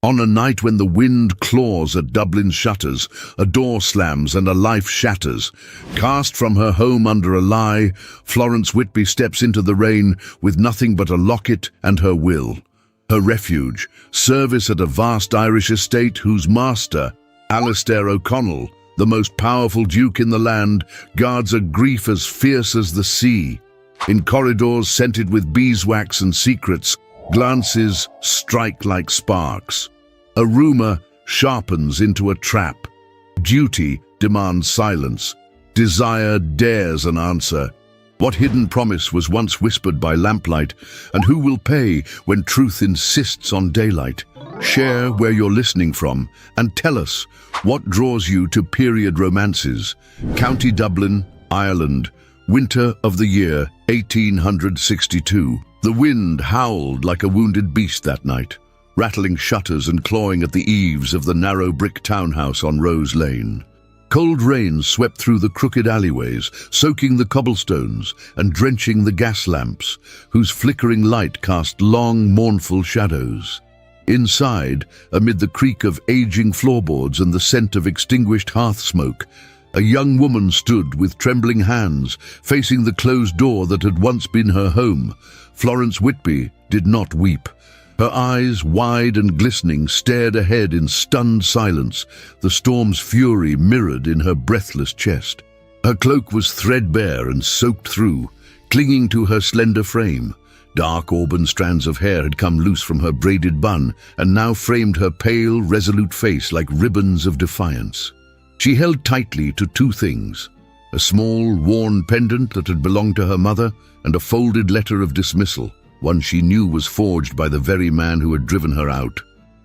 On a night when the wind claws at Dublin's shutters, a door slams and a life shatters. Cast from her home under a lie, Florence Whitby steps into the rain with nothing but a locket and her will. Her refuge, service at a vast Irish estate whose master, Alistair O'Connell, the most powerful duke in the land, guards a grief as fierce as the sea. In corridors scented with beeswax and secrets, glances strike like sparks. A rumor sharpens into a trap. Duty demands silence. Desire dares an answer. What hidden promise was once whispered by lamplight, and who will pay when truth insists on daylight? Share where you're listening from, and tell us what draws you to period romances. County Dublin, Ireland, winter of the year 1862. The wind howled like a wounded beast that night, rattling shutters and clawing at the eaves of the narrow brick townhouse on Rose Lane. Cold rain swept through the crooked alleyways, soaking the cobblestones and drenching the gas lamps, whose flickering light cast long, mournful shadows. Inside, amid the creak of aging floorboards and the scent of extinguished hearth smoke, a young woman stood with trembling hands, facing the closed door that had once been her home. Florence Whitby did not weep. Her eyes, wide and glistening, stared ahead in stunned silence, the storm's fury mirrored in her breathless chest. Her cloak was threadbare and soaked through, clinging to her slender frame. Dark auburn strands of hair had come loose from her braided bun and now framed her pale, resolute face like ribbons of defiance. She held tightly to two things: a small, worn pendant that had belonged to her mother and a folded letter of dismissal, one she knew was forged by the very man who had driven her out.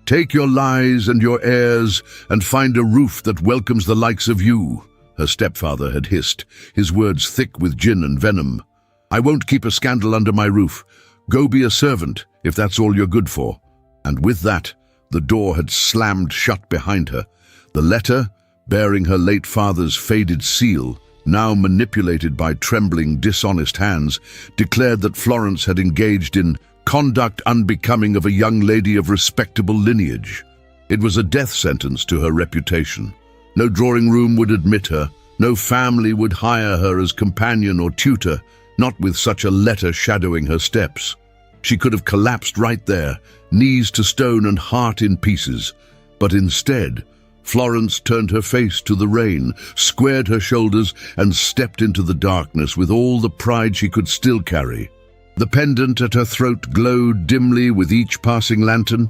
"Take your lies and your heirs and find a roof that welcomes the likes of you," her stepfather had hissed, his words thick with gin and venom. "I won't keep a scandal under my roof. Go be a servant, if that's all you're good for." And with that, the door had slammed shut behind her. The letter, bearing her late father's faded seal, now manipulated by trembling, dishonest hands, declared that Florence had engaged in conduct unbecoming of a young lady of respectable lineage. It was a death sentence to her reputation. No drawing room would admit her, no family would hire her as companion or tutor, not with such a letter shadowing her steps. She could have collapsed right there, knees to stone and heart in pieces, but instead, Florence turned her face to the rain, squared her shoulders, and stepped into the darkness with all the pride she could still carry. The pendant at her throat glowed dimly with each passing lantern,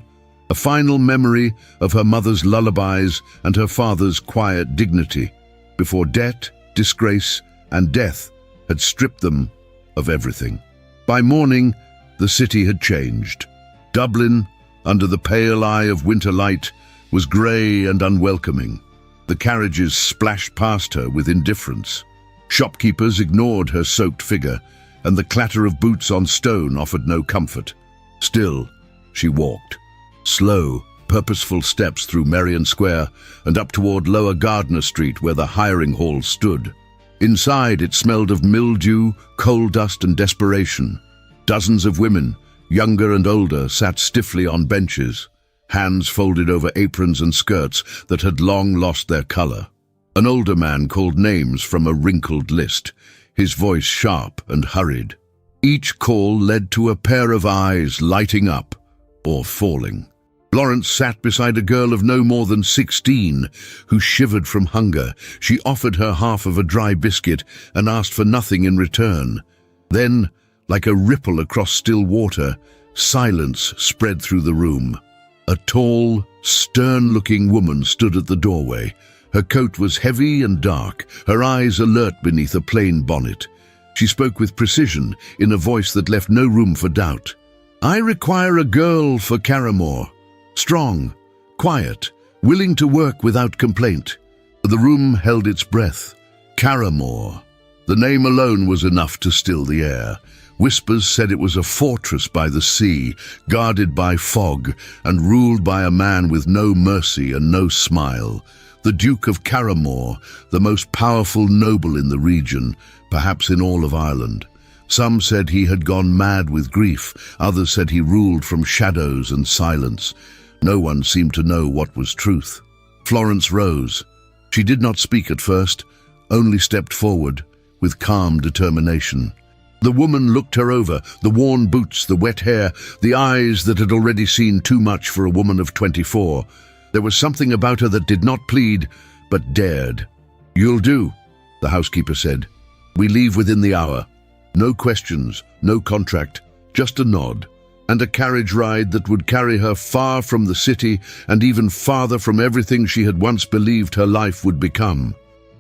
a final memory of her mother's lullabies and her father's quiet dignity, before debt, disgrace, and death had stripped them of everything. By morning, the city had changed. Dublin, under the pale eye of winter light, was grey and unwelcoming. The carriages splashed past her with indifference. Shopkeepers ignored her soaked figure, and the clatter of boots on stone offered no comfort. Still, she walked. Slow, purposeful steps through Merrion Square and up toward Lower Gardner Street where the hiring hall stood. Inside, it smelled of mildew, coal dust, and desperation. Dozens of women, younger and older, sat stiffly on benches, hands folded over aprons and skirts that had long lost their color. An older man called names from a wrinkled list, his voice sharp and hurried. Each call led to a pair of eyes lighting up or falling. Florence sat beside a girl of no more than 16 who shivered from hunger. She offered her half of a dry biscuit and asked for nothing in return. Then, like a ripple across still water, silence spread through the room. A tall, stern-looking woman stood at the doorway. Her coat was heavy and dark, her eyes alert beneath a plain bonnet. She spoke with precision, in a voice that left no room for doubt. "I require a girl for Carrymore. Strong, quiet, willing to work without complaint." The room held its breath. Carrymore. The name alone was enough to still the air. Whispers said it was a fortress by the sea, guarded by fog, and ruled by a man with no mercy and no smile. The Duke of Carrymore, the most powerful noble in the region, perhaps in all of Ireland. Some said he had gone mad with grief, others said he ruled from shadows and silence. No one seemed to know what was truth. Florence rose. She did not speak at first, only stepped forward with calm determination. The woman looked her over, the worn boots, the wet hair, the eyes that had already seen too much for a woman of 24. There was something about her that did not plead, but dared. "You'll do," the housekeeper said. "We leave within the hour. No questions, no contract, just a nod, and a carriage ride that would carry her far from the city and even farther from everything she had once believed her life would become."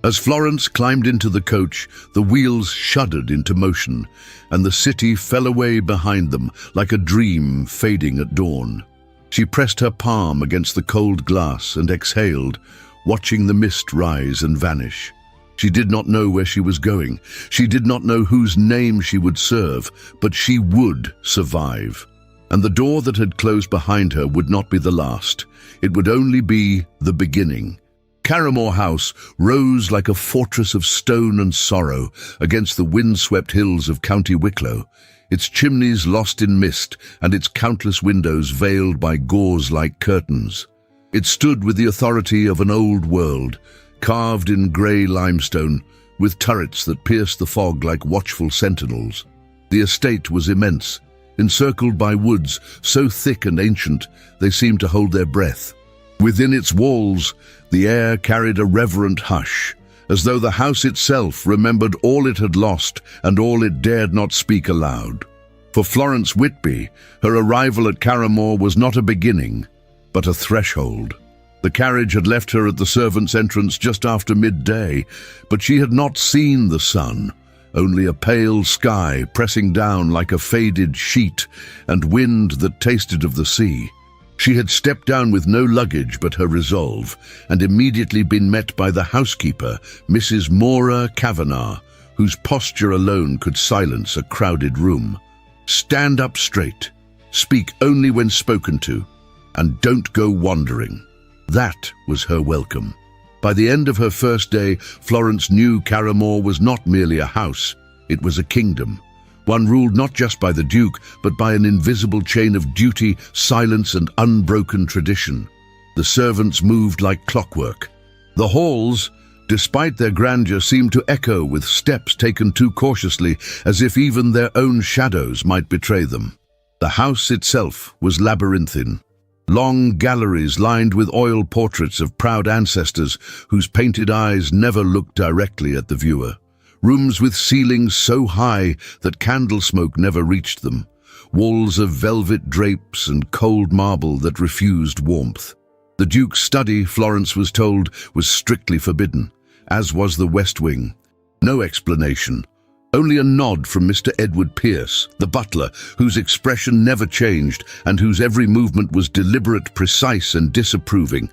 As Florence climbed into the coach, the wheels shuddered into motion, and the city fell away behind them like a dream fading at dawn. She pressed her palm against the cold glass and exhaled, watching the mist rise and vanish. She did not know where she was going. She did not know whose name she would serve, but she would survive. And the door that had closed behind her would not be the last. It would only be the beginning. Carrymore House rose like a fortress of stone and sorrow against the wind-swept hills of County Wicklow, its chimneys lost in mist and its countless windows veiled by gauze-like curtains. It stood with the authority of an old world, carved in grey limestone, with turrets that pierced the fog like watchful sentinels. The estate was immense, encircled by woods so thick and ancient they seemed to hold their breath. Within its walls, the air carried a reverent hush, as though the house itself remembered all it had lost and all it dared not speak aloud. For Florence Whitby, her arrival at Carrymore was not a beginning, but a threshold. The carriage had left her at the servants' entrance just after midday, but she had not seen the sun, only a pale sky pressing down like a faded sheet and wind that tasted of the sea. She had stepped down with no luggage but her resolve, and immediately been met by the housekeeper, Mrs. Maura Kavanagh, whose posture alone could silence a crowded room. "Stand up straight, speak only when spoken to, and don't go wandering." That was her welcome. By the end of her first day, Florence knew Carrymore was not merely a house, it was a kingdom. One ruled not just by the Duke, but by an invisible chain of duty, silence, and unbroken tradition. The servants moved like clockwork. The halls, despite their grandeur, seemed to echo with steps taken too cautiously, as if even their own shadows might betray them. The house itself was labyrinthine. Long galleries lined with oil portraits of proud ancestors whose painted eyes never looked directly at the viewer. Rooms with ceilings so high that candle smoke never reached them. Walls of velvet drapes and cold marble that refused warmth. The Duke's study, Florence was told, was strictly forbidden, as was the West Wing. No explanation. Only a nod from Mr. Edward Pierce, the butler, whose expression never changed and whose every movement was deliberate, precise, and disapproving.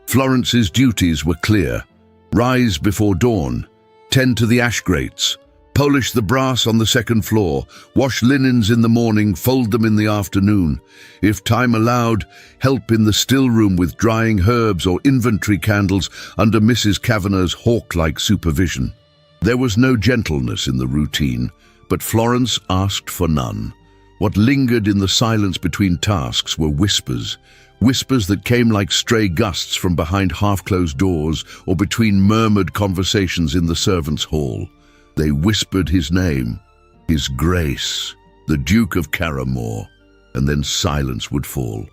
Florence's duties were clear. Rise before dawn, tend to the ash grates, polish the brass on the second floor, wash linens in the morning, fold them in the afternoon. If time allowed, help in the still room with drying herbs or inventory candles under Mrs. Kavanagh's hawk-like supervision. There was no gentleness in the routine, but Florence asked for none. What lingered in the silence between tasks were whispers, whispers that came like stray gusts from behind half-closed doors or between murmured conversations in the servants' hall. They whispered his name, his grace, the Duke of Carrymore, and then silence would fall.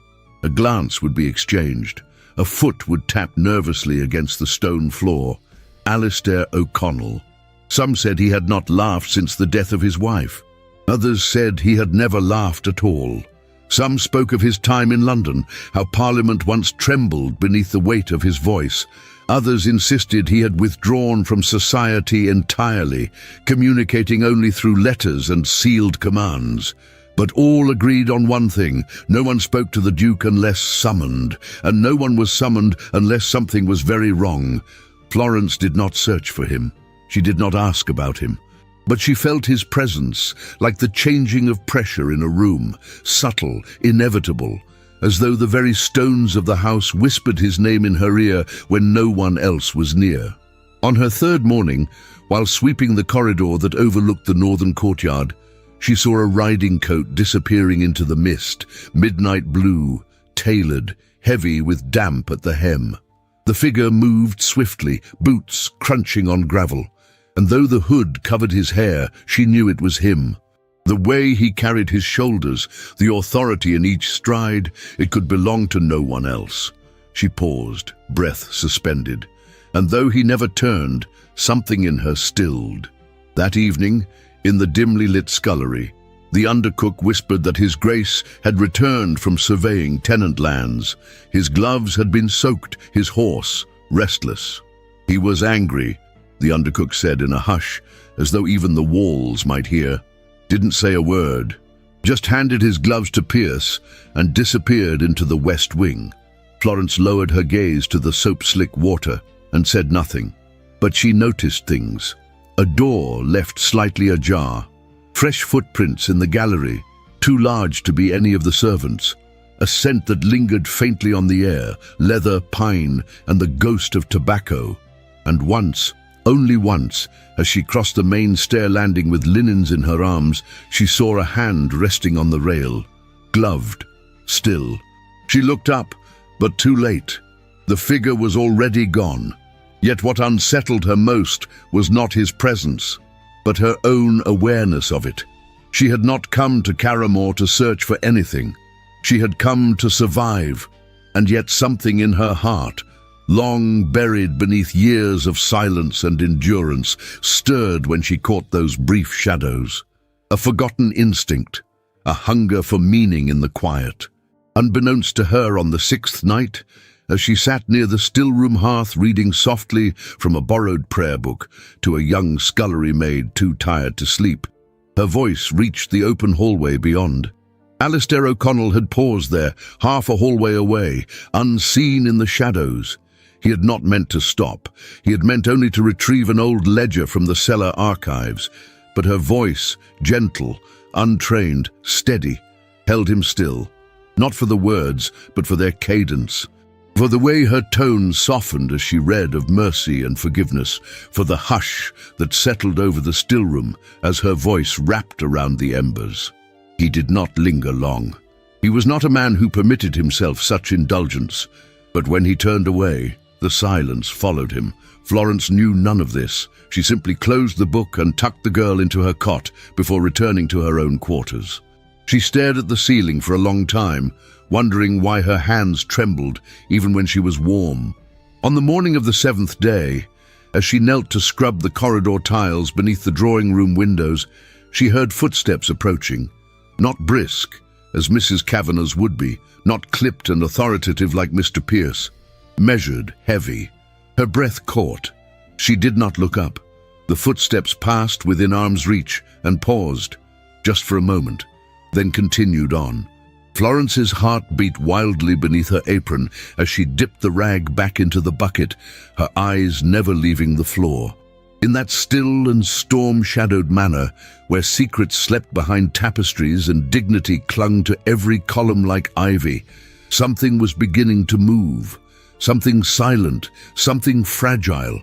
A glance would be exchanged. A foot would tap nervously against the stone floor. Alistair O'Connell. Some said he had not laughed since the death of his wife. Others said he had never laughed at all. Some spoke of his time in London, how Parliament once trembled beneath the weight of his voice. Others insisted he had withdrawn from society entirely, communicating only through letters and sealed commands. But all agreed on one thing: no one spoke to the Duke unless summoned, and no one was summoned unless something was very wrong. Florence did not search for him. She did not ask about him. But she felt his presence, like the changing of pressure in a room, subtle, inevitable, as though the very stones of the house whispered his name in her ear when no one else was near. On her third morning, while sweeping the corridor that overlooked the northern courtyard, she saw a riding coat disappearing into the mist, midnight blue, tailored, heavy with damp at the hem. The figure moved swiftly, boots crunching on gravel, and though the hood covered his hair, she knew it was him. The way he carried his shoulders, the authority in each stride, it could belong to no one else. She paused, breath suspended, and though he never turned, something in her stilled. That evening, in the dimly lit scullery, the undercook whispered that His Grace had returned from surveying tenant lands. His gloves had been soaked, his horse restless. He was angry, the undercook said in a hush, as though even the walls might hear. Didn't say a word, just handed his gloves to Pierce and disappeared into the west wing. Florence lowered her gaze to the soap-slick water and said nothing. But she noticed things. A door left slightly ajar. Fresh footprints in the gallery, too large to be any of the servants. A scent that lingered faintly on the air, leather, pine, and the ghost of tobacco. And once, only once, as she crossed the main stair landing with linens in her arms, she saw a hand resting on the rail, gloved, still. She looked up, but too late. The figure was already gone. Yet what unsettled her most was not his presence, but her own awareness of it. She had not come to Caramore to search for anything. She had come to survive, and yet something in her heart, long buried beneath years of silence and endurance, stirred when she caught those brief shadows. A forgotten instinct, a hunger for meaning in the quiet. Unbeknownst to her on the sixth night, as she sat near the still-room hearth reading softly from a borrowed prayer book to a young scullery maid too tired to sleep, her voice reached the open hallway beyond. Alistair O'Connell had paused there, half a hallway away, unseen in the shadows. He had not meant to stop. He had meant only to retrieve an old ledger from the cellar archives. But her voice, gentle, untrained, steady, held him still. Not for the words, but for their cadence. For the way her tone softened as she read of mercy and forgiveness, for the hush that settled over the stillroom as her voice wrapped around the embers. He did not linger long. He was not a man who permitted himself such indulgence, but when he turned away, the silence followed him. Florence knew none of this. She simply closed the book and tucked the girl into her cot before returning to her own quarters. She stared at the ceiling for a long time, wondering why her hands trembled even when she was warm. On the morning of the seventh day, as she knelt to scrub the corridor tiles beneath the drawing-room windows, she heard footsteps approaching. Not brisk, as Mrs. Kavanagh's would be, not clipped and authoritative like Mr. Pierce. Measured, heavy. Her breath caught. She did not look up. The footsteps passed within arm's reach and paused, just for a moment, then continued on. Florence's heart beat wildly beneath her apron as she dipped the rag back into the bucket, her eyes never leaving the floor. In that still and storm-shadowed manor, where secrets slept behind tapestries and dignity clung to every column like ivy, something was beginning to move. Something silent, something fragile,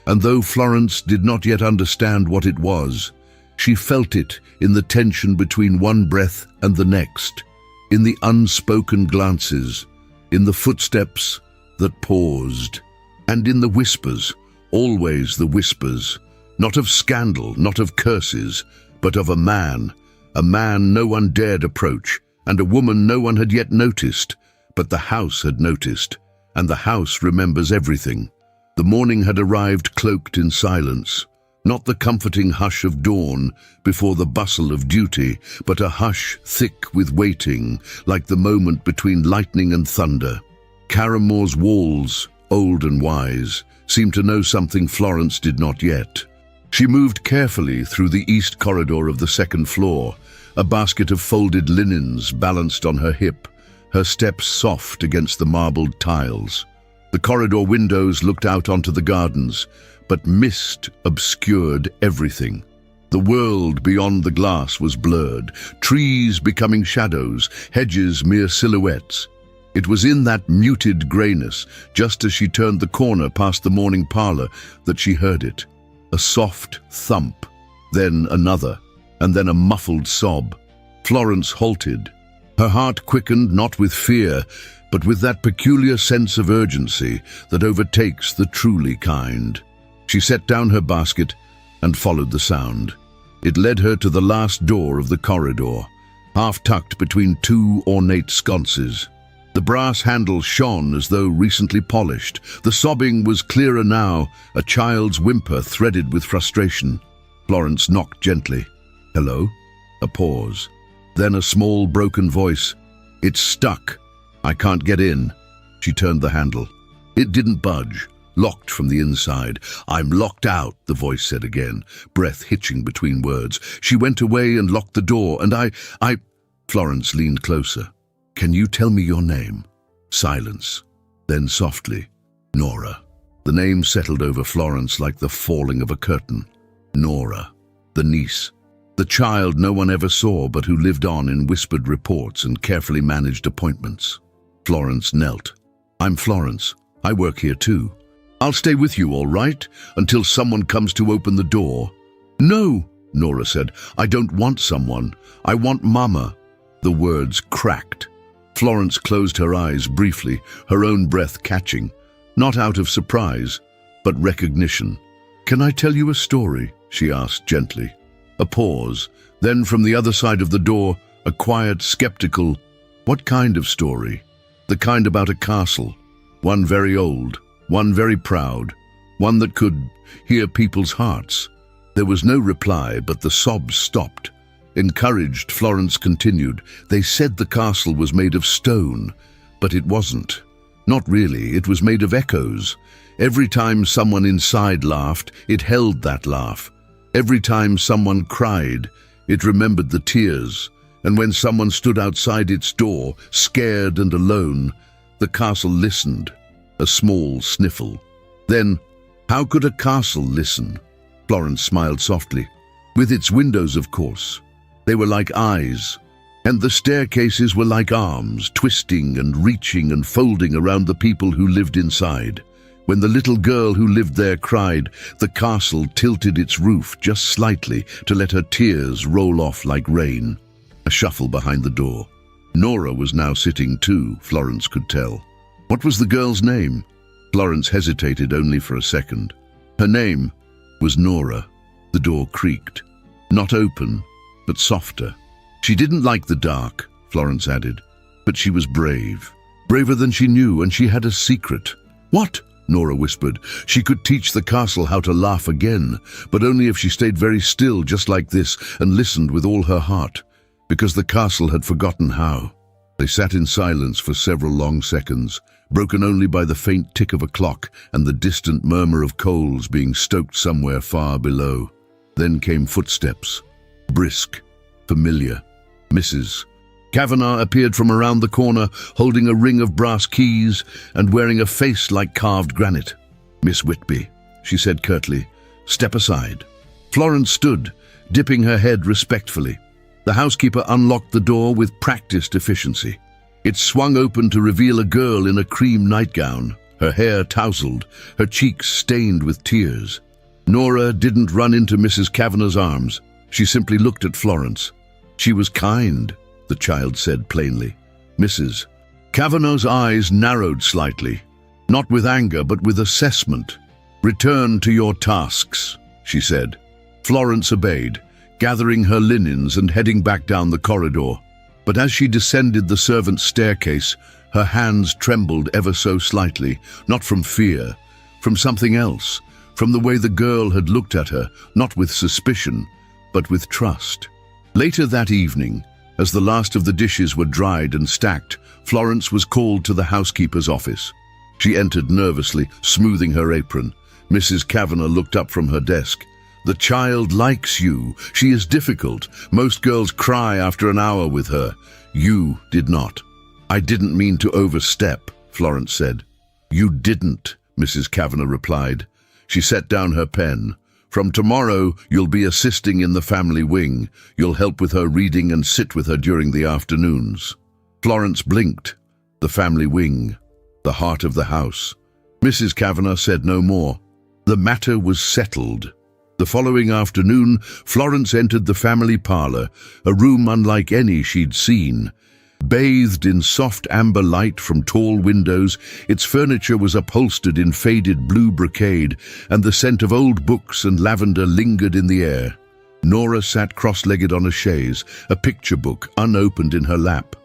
and though Florence did not yet understand what it was, she felt it in the tension between one breath and the next, in the unspoken glances, in the footsteps that paused, and in the whispers, always the whispers, not of scandal, not of curses, but of a man no one dared approach, and a woman no one had yet noticed, but the house had noticed, and the house remembers everything. The morning had arrived cloaked in silence, not the comforting hush of dawn before the bustle of duty, but a hush thick with waiting, like the moment between lightning and thunder. Caramore's walls, old and wise, seemed to know something Florence did not yet. She moved carefully through the east corridor of the second floor, a basket of folded linens balanced on her hip, her steps soft against the marbled tiles. The corridor windows looked out onto the gardens, but mist obscured everything. The world beyond the glass was blurred, trees becoming shadows, hedges mere silhouettes. It was in that muted grayness, just as she turned the corner past the morning parlor, that she heard it. A soft thump, then another, and then a muffled sob. Florence halted. Her heart quickened not with fear, but with that peculiar sense of urgency that overtakes the truly kind. She set down her basket and followed the sound. It led her to the last door of the corridor, half tucked between two ornate sconces. The brass handle shone as though recently polished. The sobbing was clearer now, a child's whimper threaded with frustration. Florence knocked gently. "Hello?" A pause. Then a small, broken voice. "It's stuck. I can't get in." She turned the handle. It didn't budge, locked from the inside. "I'm locked out," the voice said again, breath hitching between words. "She went away and locked the door, and I... Florence leaned closer. "Can you tell me your name?" Silence. Then softly, "Nora." The name settled over Florence like the falling of a curtain. Nora, the niece. The child no one ever saw but who lived on in whispered reports and carefully managed appointments. Florence knelt. "I'm Florence. I work here too. I'll stay with you, all right, until someone comes to open the door." "No," Nora said. "I don't want someone. I want Mama." The words cracked. Florence closed her eyes briefly, her own breath catching, not out of surprise, but recognition. "Can I tell you a story?" she asked gently. A pause, then from the other side of the door, a quiet, skeptical, "What kind of story?" "The kind about a castle. One very old, one very proud, one that could hear people's hearts." There was no reply, but the sobs stopped. Encouraged, Florence continued. "They said the castle was made of stone, but it wasn't. Not really, it was made of echoes. Every time someone inside laughed, it held that laugh. Every time someone cried, it remembered the tears. And when someone stood outside its door, scared and alone, the castle listened." A small sniffle. Then, "How could a castle listen?" Florence smiled softly. "With its windows, of course. They were like eyes. And the staircases were like arms, twisting and reaching and folding around the people who lived inside. When the little girl who lived there cried, the castle tilted its roof just slightly to let her tears roll off like rain." A shuffle behind the door. Nora was now sitting too, Florence could tell. What was the girl's name? Florence hesitated only for a second. Her name was Nora. The door creaked. Not open, but softer. She didn't like the dark, Florence added, but she was brave. Braver than she knew, and she had a secret. "What?" Nora whispered. She could teach the castle how to laugh again, but only if she stayed very still just like this and listened with all her heart, because the castle had forgotten how. They sat in silence for several long seconds, broken only by the faint tick of a clock and the distant murmur of coals being stoked somewhere far below. Then came footsteps. Brisk, familiar. Mrs. Kavanagh appeared from around the corner, holding a ring of brass keys and wearing a face like carved granite. "Miss Whitby," she said curtly, "step aside." Florence stood, dipping her head respectfully. The housekeeper unlocked the door with practiced efficiency. It swung open to reveal a girl in a cream nightgown, her hair tousled, her cheeks stained with tears. Nora didn't run into Mrs. Kavanagh's arms. She simply looked at Florence. "She was kind," the child said plainly. Mrs. Kavanagh's eyes narrowed slightly, not with anger but with assessment. "Return to your tasks," she said. Florence obeyed, gathering her linens and heading back down the corridor. But as she descended the servants' staircase, her hands trembled ever so slightly, not from fear, from something else, from the way the girl had looked at her, not with suspicion, but with trust. Later that evening, as the last of the dishes were dried and stacked, Florence was called to the housekeeper's office. She entered nervously, smoothing her apron. Mrs. Kavanagh looked up from her desk. "The child likes you. She is difficult. Most girls cry after an hour with her. You did not." "I didn't mean to overstep," Florence said. "You didn't," Mrs. Kavanagh replied. She set down her pen. "From tomorrow, you'll be assisting in the family wing. You'll help with her reading and sit with her during the afternoons." Florence blinked. The family wing. The heart of the house. Mrs. Kavanagh said no more. The matter was settled. The following afternoon, Florence entered the family parlor, a room unlike any she'd seen. Bathed in soft amber light from tall windows, its furniture was upholstered in faded blue brocade, and the scent of old books and lavender lingered in the air. Nora sat cross-legged on a chaise, a picture book unopened in her lap.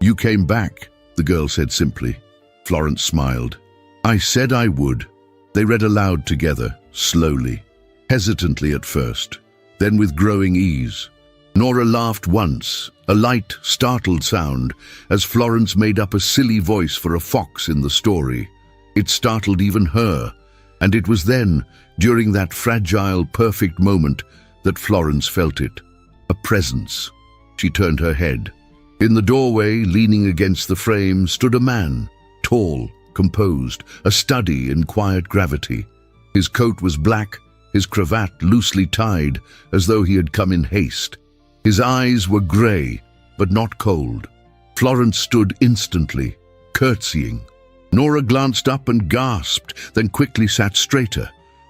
"You came back," the girl said simply. Florence smiled. "I said I would." They read aloud together, slowly, hesitantly at first, then with growing ease. Nora laughed once, a light, startled sound, as Florence made up a silly voice for a fox in the story. It startled even her, and it was then, during that fragile, perfect moment, that Florence felt it. A presence. She turned her head. In the doorway, leaning against the frame, stood a man, tall, composed, a study in quiet gravity. His coat was black, his cravat loosely tied, as though he had come in haste. His eyes were grey, but not cold. Florence stood instantly, curtsying. Nora glanced up and gasped, then quickly sat straighter.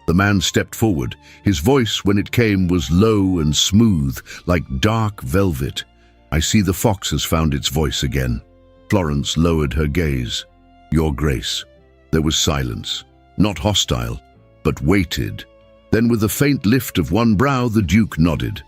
The man stepped forward. His voice, when it came, was low and smooth, like dark velvet. "I see the fox has found its voice again." Florence lowered her gaze. "Your Grace." There was silence, not hostile, but weighted. Then with a faint lift of one brow, the Duke nodded.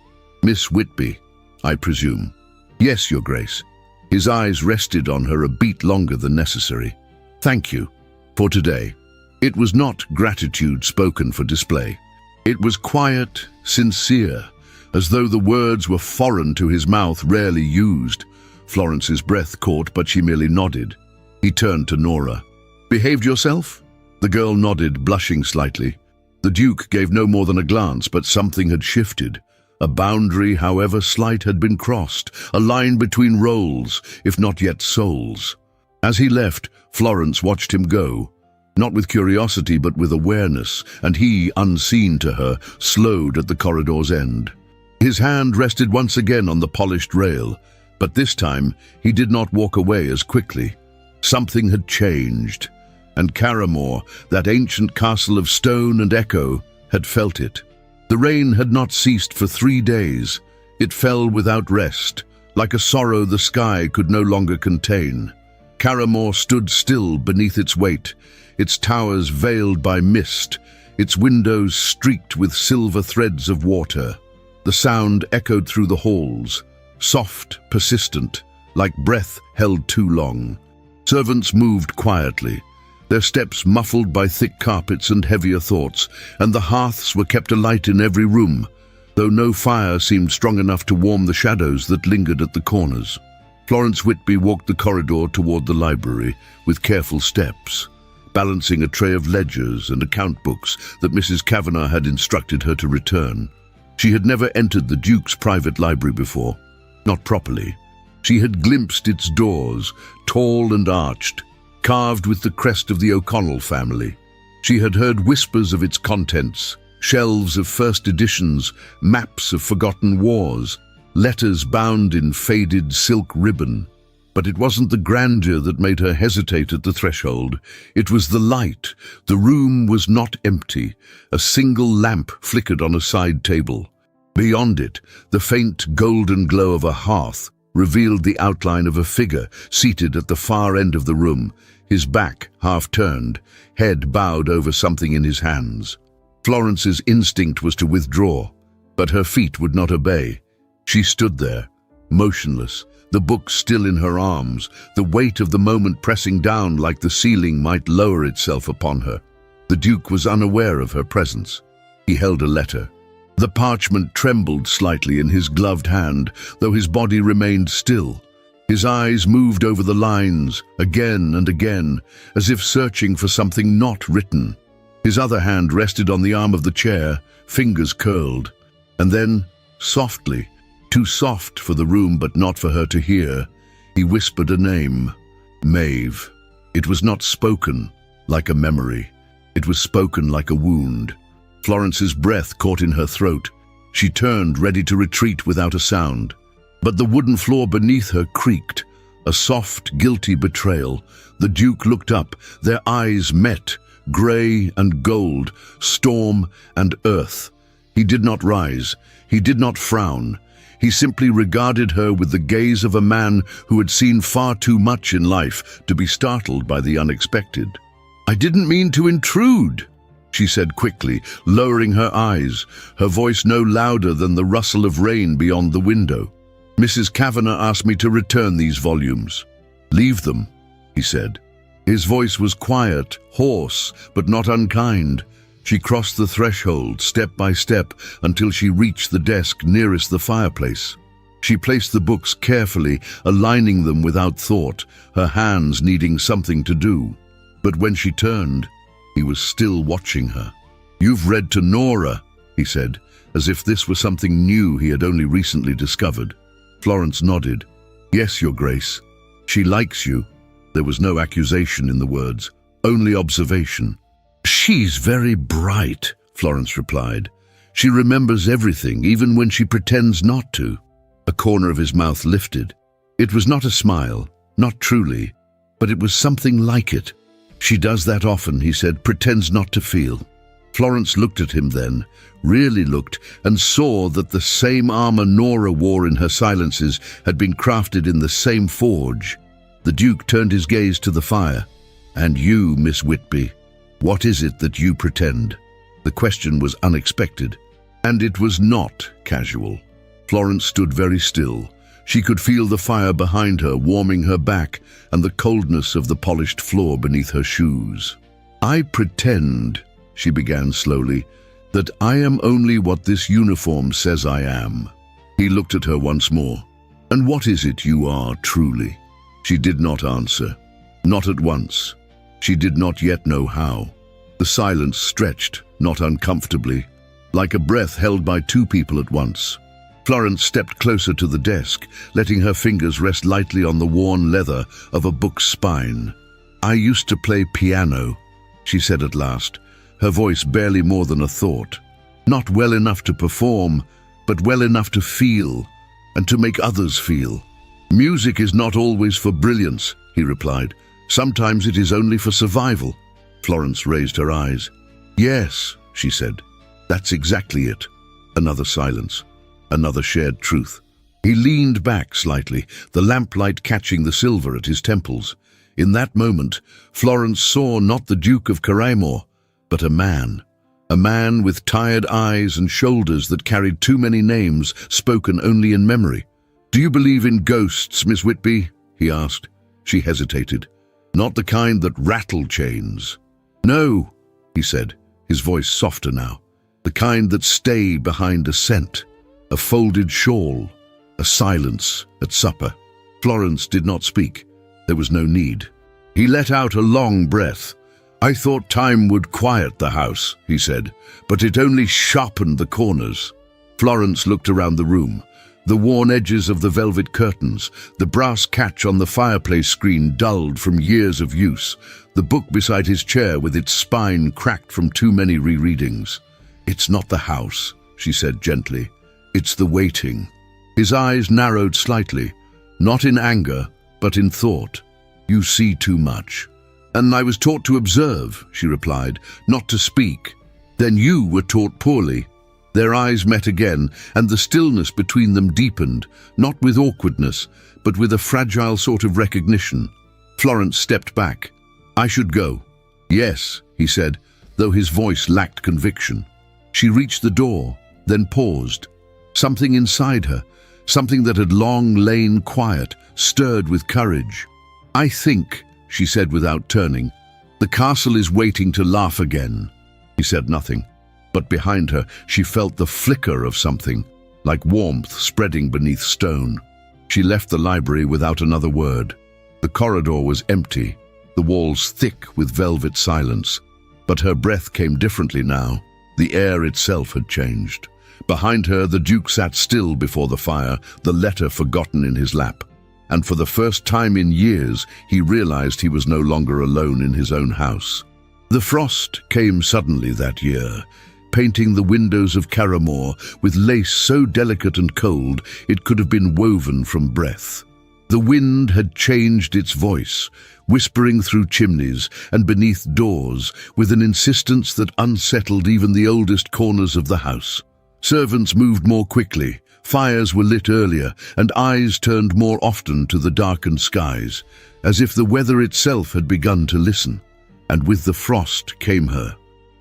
"Miss Whitby, I presume." "Yes, Your Grace." His eyes rested on her a beat longer than necessary. "Thank you. For today." It was not gratitude spoken for display. It was quiet, sincere, as though the words were foreign to his mouth, rarely used. Florence's breath caught, but she merely nodded. He turned to Nora. "Behaved yourself?" The girl nodded, blushing slightly. The Duke gave no more than a glance, but something had shifted. A boundary, however slight, had been crossed, a line between roles, if not yet souls. As he left, Florence watched him go, not with curiosity but with awareness, and he, unseen to her, slowed at the corridor's end. His hand rested once again on the polished rail, but this time he did not walk away as quickly. Something had changed, and Caramore, that ancient castle of stone and echo, had felt it. The rain had not ceased for 3 days. It fell without rest, like a sorrow the sky could no longer contain. Caramore stood still beneath its weight, its towers veiled by mist, its windows streaked with silver threads of water. The sound echoed through the halls, soft, persistent, like breath held too long. Servants moved quietly, their steps muffled by thick carpets and heavier thoughts, and the hearths were kept alight in every room, though no fire seemed strong enough to warm the shadows that lingered at the corners. Florence Whitby walked the corridor toward the library with careful steps, balancing a tray of ledgers and account books that Mrs. Kavanagh had instructed her to return. She had never entered the Duke's private library before, not properly. She had glimpsed its doors, tall and arched, carved with the crest of the O'Connell family. She had heard whispers of its contents, shelves of first editions, maps of forgotten wars, letters bound in faded silk ribbon. But it wasn't the grandeur that made her hesitate at the threshold. It was the light. The room was not empty. A single lamp flickered on a side table. Beyond it, the faint golden glow of a hearth revealed the outline of a figure seated at the far end of the room, his back half turned, head bowed over something in his hands. Florence's instinct was to withdraw, but her feet would not obey. She stood there, motionless, the book still in her arms, the weight of the moment pressing down like the ceiling might lower itself upon her. The Duke was unaware of her presence. He held a letter. The parchment trembled slightly in his gloved hand, though his body remained still. His eyes moved over the lines, again and again, as if searching for something not written. His other hand rested on the arm of the chair, fingers curled. And then, softly, too soft for the room but not for her to hear, he whispered a name. Maeve. It was not spoken like a memory. It was spoken like a wound. Florence's breath caught in her throat. She turned, ready to retreat without a sound. But the wooden floor beneath her creaked, a soft, guilty betrayal. The Duke looked up. Their eyes met, grey and gold, storm and earth. He did not rise. He did not frown. He simply regarded her with the gaze of a man who had seen far too much in life to be startled by the unexpected. "I didn't mean to intrude," she said quickly, lowering her eyes, her voice no louder than the rustle of rain beyond the window. "Mrs. Kavanagh asked me to return these volumes." "Leave them," he said. His voice was quiet, hoarse, but not unkind. She crossed the threshold, step by step, until she reached the desk nearest the fireplace. She placed the books carefully, aligning them without thought, her hands needing something to do. But when she turned, he was still watching her. "You've read to Nora," he said, as if this were something new he had only recently discovered. Florence nodded. "Yes, Your Grace. She likes you." There was no accusation in the words, only observation. "She's very bright," Florence replied. "She remembers everything, even when she pretends not to." A corner of his mouth lifted. It was not a smile, not truly, but it was something like it. "She does that often," he said, "pretends not to feel." Florence looked at him then, really looked, and saw that the same armor Nora wore in her silences had been crafted in the same forge. The Duke turned his gaze to the fire. "And you, Miss Whitby, what is it that you pretend?" The question was unexpected, and it was not casual. Florence stood very still. She could feel the fire behind her warming her back and the coldness of the polished floor beneath her shoes. "I pretend," she began slowly, "that I am only what this uniform says I am." He looked at her once more. "And what is it you are, truly?" She did not answer. Not at once. She did not yet know how. The silence stretched, not uncomfortably, like a breath held by two people at once. Florence stepped closer to the desk, letting her fingers rest lightly on the worn leather of a book's spine. "I used to play piano," she said at last, her voice barely more than a thought. "Not well enough to perform, but well enough to feel, and to make others feel." "Music is not always for brilliance," he replied. "Sometimes it is only for survival." Florence raised her eyes. "Yes," she said, "that's exactly it." Another silence, another shared truth. He leaned back slightly, the lamplight catching the silver at his temples. In that moment, Florence saw not the Duke of Caraymore, but a man with tired eyes and shoulders that carried too many names spoken only in memory. "Do you believe in ghosts, Miss Whitby?" he asked. She hesitated. "Not the kind that rattle chains." "No," he said, his voice softer now. "The kind that stay behind a scent, a folded shawl, a silence at supper." Florence did not speak. There was no need. He let out a long breath. "I thought time would quiet the house," he said, "but it only sharpened the corners." Florence looked around the room. The worn edges of the velvet curtains, the brass catch on the fireplace screen dulled from years of use, the book beside his chair with its spine cracked from too many rereadings. "It's not the house," she said gently. "It's the waiting." His eyes narrowed slightly, not in anger, but in thought. "You see too much." "And I was taught to observe," she replied, "not to speak." "Then you were taught poorly." Their eyes met again, and the stillness between them deepened, not with awkwardness, but with a fragile sort of recognition. Florence stepped back. "I should go." "Yes," he said, though his voice lacked conviction. She reached the door, then paused. Something inside her, something that had long lain quiet, stirred with courage. "I think," she said without turning, "the castle is waiting to laugh again." He said nothing. But behind her, she felt the flicker of something, like warmth spreading beneath stone. She left the library without another word. The corridor was empty, the walls thick with velvet silence. But her breath came differently now. The air itself had changed. Behind her, the Duke sat still before the fire, the letter forgotten in his lap. And for the first time in years, he realized he was no longer alone in his own house. The frost came suddenly that year, painting the windows of Caraymore with lace so delicate and cold it could have been woven from breath. The wind had changed its voice, whispering through chimneys and beneath doors with an insistence that unsettled even the oldest corners of the house. Servants moved more quickly, Fires were lit earlier, and eyes turned more often to the darkened skies, as if the weather itself had begun to listen. And with the frost came her.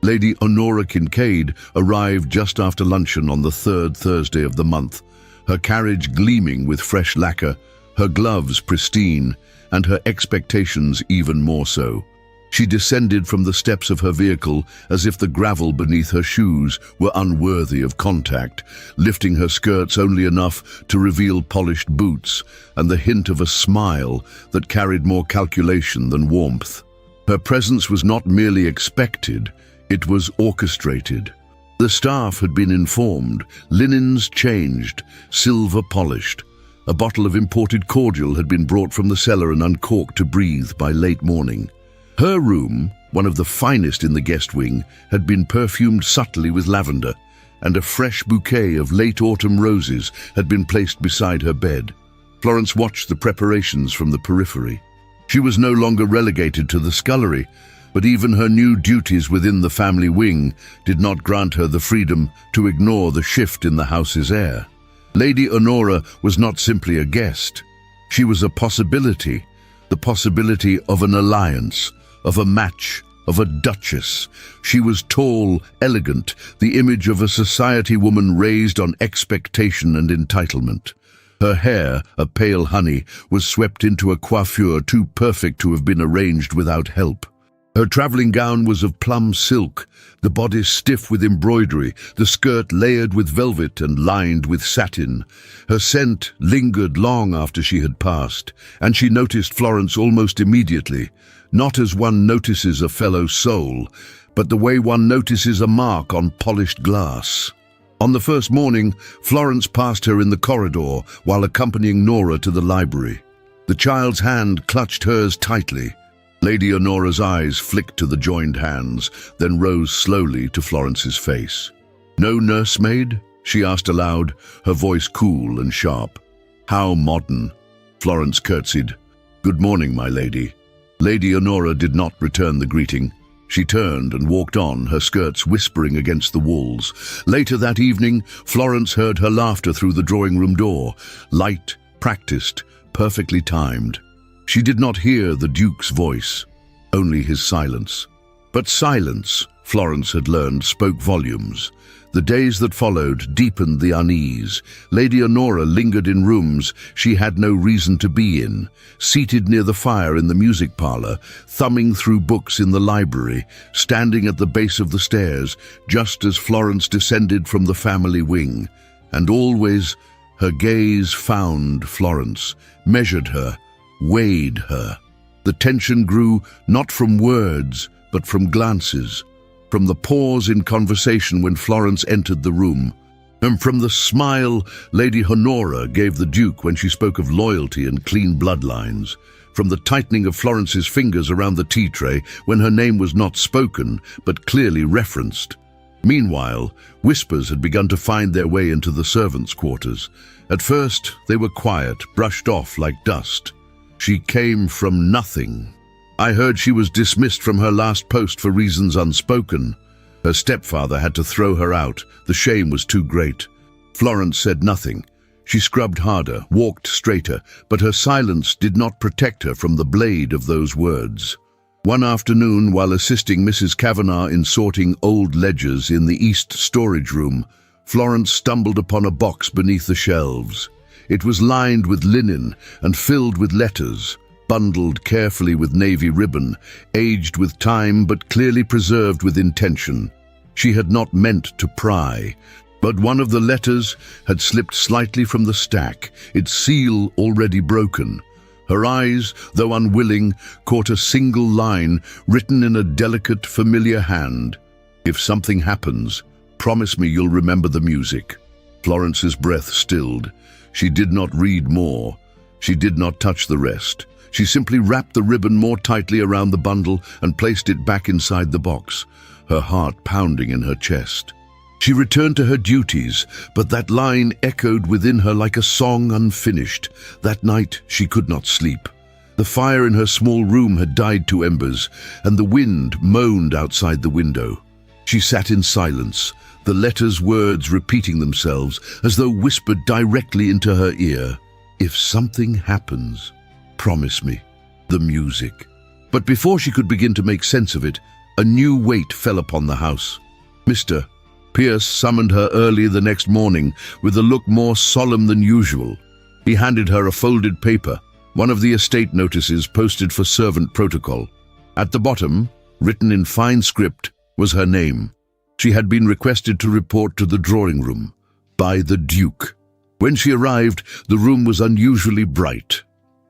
Lady Honora Kincaid arrived just after luncheon on the third Thursday of the month, her carriage gleaming with fresh lacquer, her gloves pristine, and her expectations even more so. She descended from the steps of her vehicle as if the gravel beneath her shoes were unworthy of contact, lifting her skirts only enough to reveal polished boots and the hint of a smile that carried more calculation than warmth. Her presence was not merely expected, it was orchestrated. The staff had been informed, linens changed, silver polished. A bottle of imported cordial had been brought from the cellar and uncorked to breathe by late morning. Her room, one of the finest in the guest wing, had been perfumed subtly with lavender, and a fresh bouquet of late autumn roses had been placed beside her bed. Florence watched the preparations from the periphery. She was no longer relegated to the scullery, but even her new duties within the family wing did not grant her the freedom to ignore the shift in the house's air. Lady Honora was not simply a guest. She was a possibility, the possibility of an alliance, of a match, of a duchess. She was tall, elegant, the image of a society woman raised on expectation and entitlement. Her hair, a pale honey, was swept into a coiffure too perfect to have been arranged without help. Her traveling gown was of plum silk, the bodice stiff with embroidery, the skirt layered with velvet and lined with satin. Her scent lingered long after she had passed, and she noticed Florence almost immediately, not as one notices a fellow soul, but the way one notices a mark on polished glass. On the first morning, Florence passed her in the corridor while accompanying Nora to the library. The child's hand clutched hers tightly. Lady Honora's eyes flicked to the joined hands, then rose slowly to Florence's face. "No nursemaid?" she asked aloud, her voice cool and sharp. "How modern." Florence curtsied. "Good morning, my lady." Lady Honora did not return the greeting. She turned and walked on, her skirts whispering against the walls. Later that evening, Florence heard her laughter through the drawing-room door, light, practiced, perfectly timed. She did not hear the Duke's voice, only his silence. But silence, Florence had learned, spoke volumes. The days that followed deepened the unease. Lady Honora lingered in rooms she had no reason to be in, seated near the fire in the music parlor, thumbing through books in the library, standing at the base of the stairs, just as Florence descended from the family wing. And always her gaze found Florence, measured her, weighed her. The tension grew not from words, but from glances, from the pause in conversation when Florence entered the room, and from the smile Lady Honora gave the Duke when she spoke of loyalty and clean bloodlines, from the tightening of Florence's fingers around the tea tray when her name was not spoken, but clearly referenced. Meanwhile, whispers had begun to find their way into the servants' quarters. At first, they were quiet, brushed off like dust. "She came from nothing. I heard she was dismissed from her last post for reasons unspoken. Her stepfather had to throw her out. The shame was too great." Florence said nothing. She scrubbed harder, walked straighter, but her silence did not protect her from the blade of those words. One afternoon, while assisting Mrs. Kavanagh in sorting old ledgers in the east storage room, Florence stumbled upon a box beneath the shelves. It was lined with linen and filled with letters, bundled carefully with navy ribbon, aged with time but clearly preserved with intention. She had not meant to pry, but one of the letters had slipped slightly from the stack, its seal already broken. Her eyes, though unwilling, caught a single line written in a delicate, familiar hand. "If something happens, promise me you'll remember the music." Florence's breath stilled. She did not read more. She did not touch the rest. She simply wrapped the ribbon more tightly around the bundle and placed it back inside the box, her heart pounding in her chest. She returned to her duties, but that line echoed within her like a song unfinished. That night she could not sleep. The fire in her small room had died to embers, and the wind moaned outside the window. She sat in silence, the letters' words repeating themselves as though whispered directly into her ear. "If something happens, promise me." The music. But before she could begin to make sense of it, a new weight fell upon the house. Mr. Pierce summoned her early the next morning with a look more solemn than usual. He handed her a folded paper, one of the estate notices posted for servant protocol. At the bottom, written in fine script, was her name. She had been requested to report to the drawing room by the Duke. When she arrived, the room was unusually bright.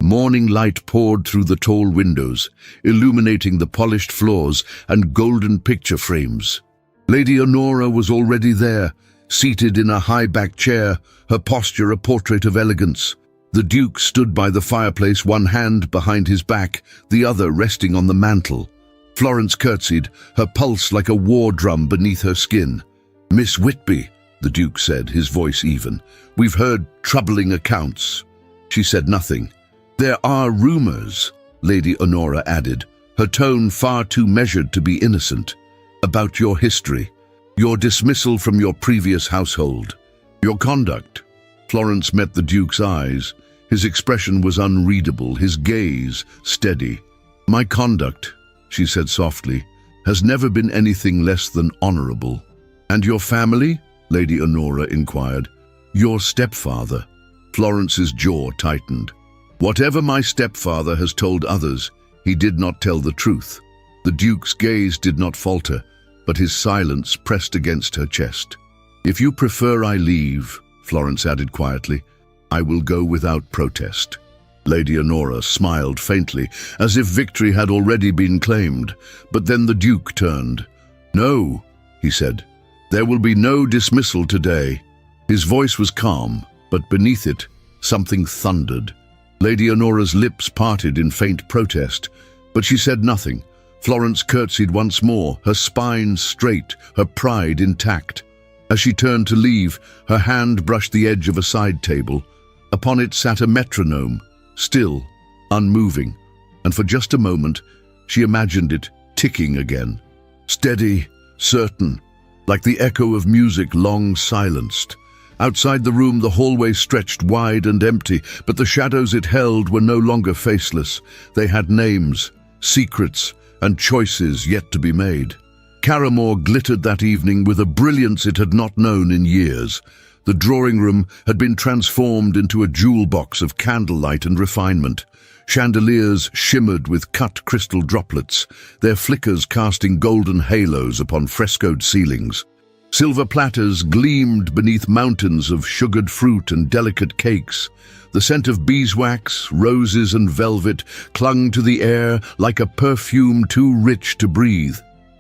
Morning light poured through the tall windows, illuminating the polished floors and golden picture frames. Lady Honora was already there, seated in a high-backed chair, her posture a portrait of elegance. The Duke stood by the fireplace, one hand behind his back, the other resting on the mantel. Florence curtsied, her pulse like a war drum beneath her skin. "Miss Whitby," the Duke said, his voice even, "we've heard troubling accounts." She said nothing. "There are rumors," Lady Honora added, her tone far too measured to be innocent, "about your history, your dismissal from your previous household, your conduct." Florence met the Duke's eyes. His expression was unreadable, his gaze steady. "My conduct," she said softly, "has never been anything less than honorable." "And your family?" Lady Honora inquired. "Your stepfather." Florence's jaw tightened. "Whatever my stepfather has told others, he did not tell the truth." The Duke's gaze did not falter, but his silence pressed against her chest. "If you prefer I leave," Florence added quietly, "I will go without protest." Lady Honora smiled faintly, as if victory had already been claimed, but then the Duke turned. "No," he said, "there will be no dismissal today." His voice was calm, but beneath it, something thundered. Lady Honora's lips parted in faint protest, but she said nothing. Florence curtsied once more, her spine straight, her pride intact. As she turned to leave, her hand brushed the edge of a side table. Upon it sat a metronome, still, unmoving, and for just a moment, she imagined it ticking again. Steady, certain, like the echo of music long silenced. Outside the room, the hallway stretched wide and empty, but the shadows it held were no longer faceless. They had names, secrets, and choices yet to be made. Caramore glittered that evening with a brilliance it had not known in years. The drawing room had been transformed into a jewel box of candlelight and refinement. Chandeliers shimmered with cut crystal droplets, their flickers casting golden halos upon frescoed ceilings. Silver platters gleamed beneath mountains of sugared fruit and delicate cakes. The scent of beeswax, roses and velvet clung to the air like a perfume too rich to breathe.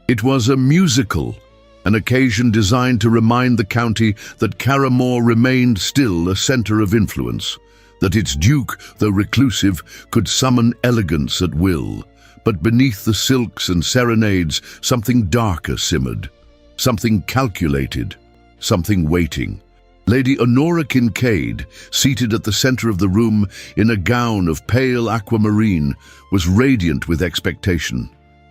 It was a musical, an occasion designed to remind the county that Caramore remained still a center of influence, that its duke, though reclusive, could summon elegance at will. But beneath the silks and serenades, something darker simmered, something calculated, something waiting. Lady Honora Kincaid, seated at the center of the room in a gown of pale aquamarine, was radiant with expectation.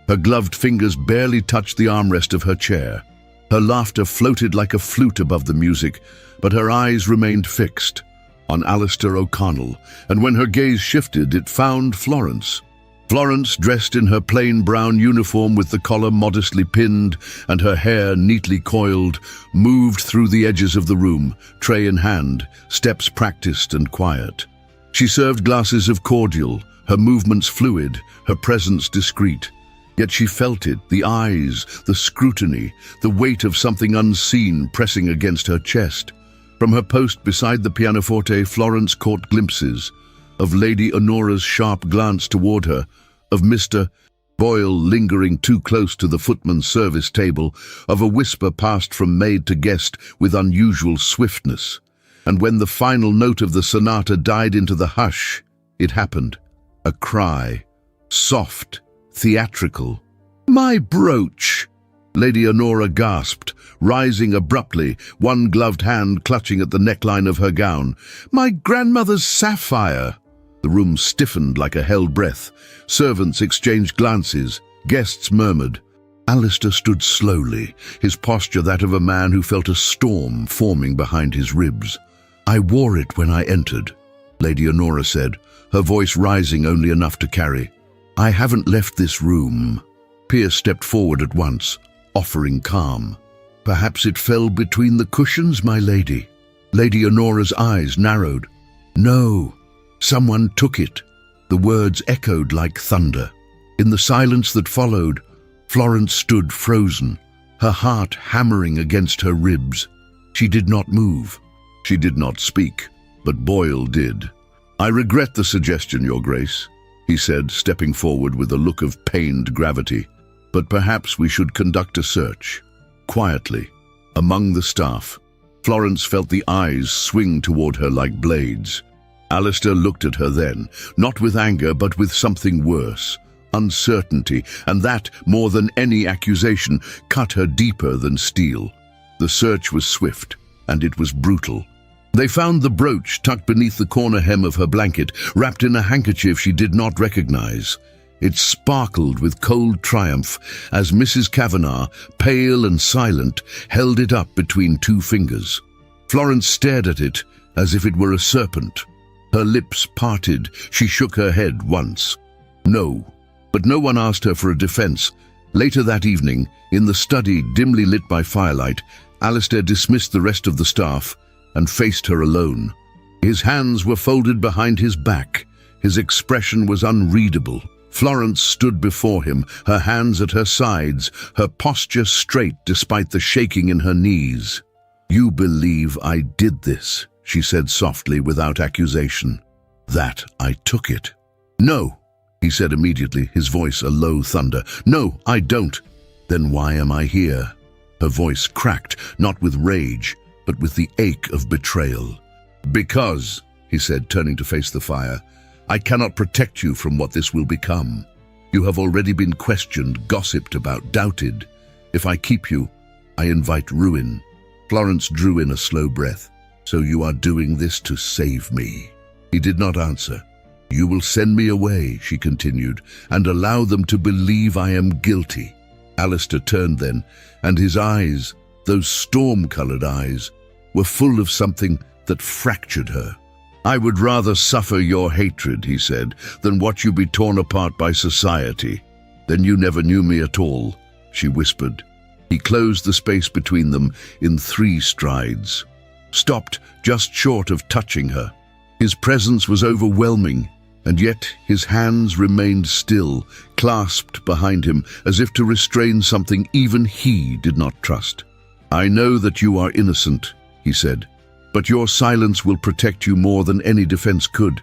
Her gloved fingers barely touched the armrest of her chair. Her laughter floated like a flute above the music, but her eyes remained fixed on Alistair O'Connell, and when her gaze shifted, it found Florence. Florence, dressed in her plain brown uniform with the collar modestly pinned and her hair neatly coiled, moved through the edges of the room, tray in hand, steps practiced and quiet. She served glasses of cordial, her movements fluid, her presence discreet. Yet she felt it, the eyes, the scrutiny, the weight of something unseen pressing against her chest. From her post beside the pianoforte, Florence caught glimpses of Lady Honora's sharp glance toward her, of Mr. Boyle lingering too close to the footman's service table, of a whisper passed from maid to guest with unusual swiftness. And when the final note of the sonata died into the hush, it happened. A cry, soft, theatrical. "My brooch!" Lady Honora gasped, rising abruptly, one gloved hand clutching at the neckline of her gown. "My grandmother's sapphire!" The room stiffened like a held breath. Servants exchanged glances. Guests murmured. Alistair stood slowly, his posture that of a man who felt a storm forming behind his ribs. "I wore it when I entered," Lady Honora said, her voice rising only enough to carry. "I haven't left this room." Pierce stepped forward at once, offering calm. "Perhaps it fell between the cushions, my lady." Lady Honora's eyes narrowed. "No, someone took it." The words echoed like thunder. In the silence that followed, Florence stood frozen, her heart hammering against her ribs. She did not move. She did not speak, but Boyle did. "I regret the suggestion, Your Grace," he said, stepping forward with a look of pained gravity. "But perhaps we should conduct a search." Quietly, among the staff, Florence felt the eyes swing toward her like blades. Alistair looked at her then, not with anger but with something worse. Uncertainty, and that, more than any accusation, cut her deeper than steel. The search was swift, and it was brutal. They found the brooch tucked beneath the corner hem of her blanket, wrapped in a handkerchief she did not recognize. It sparkled with cold triumph as Mrs. Kavanagh, pale and silent, held it up between two fingers. Florence stared at it as if it were a serpent. Her lips parted, she shook her head once. No. But no one asked her for a defense. Later that evening, in the study dimly lit by firelight, Alistair dismissed the rest of the staff and faced her alone. His hands were folded behind his back. His expression was unreadable. Florence stood before him, her hands at her sides, her posture straight despite the shaking in her knees. "You believe I did this," she said softly without accusation. "That I took it." "No," he said immediately, his voice a low thunder. "No, I don't." "Then why am I here?" Her voice cracked, not with rage, but with the ache of betrayal. "Because," he said, turning to face the fire, "I cannot protect you from what this will become. You have already been questioned, gossiped about, doubted. If I keep you, I invite ruin." Florence drew in a slow breath. "So you are doing this to save me?" He did not answer. "You will send me away," she continued, "and allow them to believe I am guilty." Alistair turned then, and his eyes, those storm-colored eyes, were full of something that fractured her. "I would rather suffer your hatred," he said, "than watch you be torn apart by society." "Then you never knew me at all," she whispered. He closed the space between them in 3 strides, stopped just short of touching her. His presence was overwhelming, and yet his hands remained still, clasped behind him as if to restrain something even he did not trust. "I know that you are innocent," he said, "but your silence will protect you more than any defense could."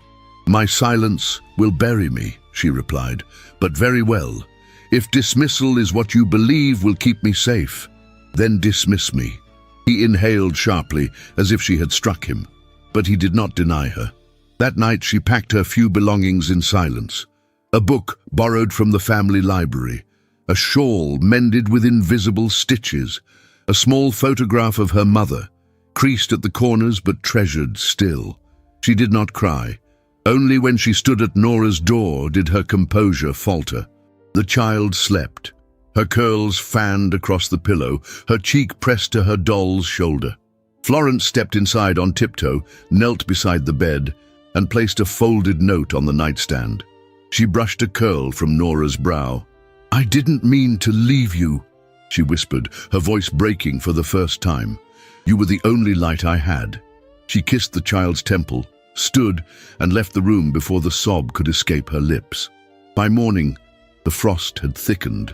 "My silence will bury me," she replied, "but very well. If dismissal is what you believe will keep me safe, then dismiss me." He inhaled sharply, as if she had struck him, but he did not deny her. That night she packed her few belongings in silence. A book borrowed from the family library, a shawl mended with invisible stitches, a small photograph of her mother, creased at the corners but treasured still. She did not cry. Only when she stood at Nora's door did her composure falter. The child slept, her curls fanned across the pillow, her cheek pressed to her doll's shoulder. Florence stepped inside on tiptoe, knelt beside the bed, and placed a folded note on the nightstand. She brushed a curl from Nora's brow. "I didn't mean to leave you," she whispered, her voice breaking for the first time. "You were the only light I had." She kissed the child's temple, stood, and left the room before the sob could escape her lips. By morning, the frost had thickened.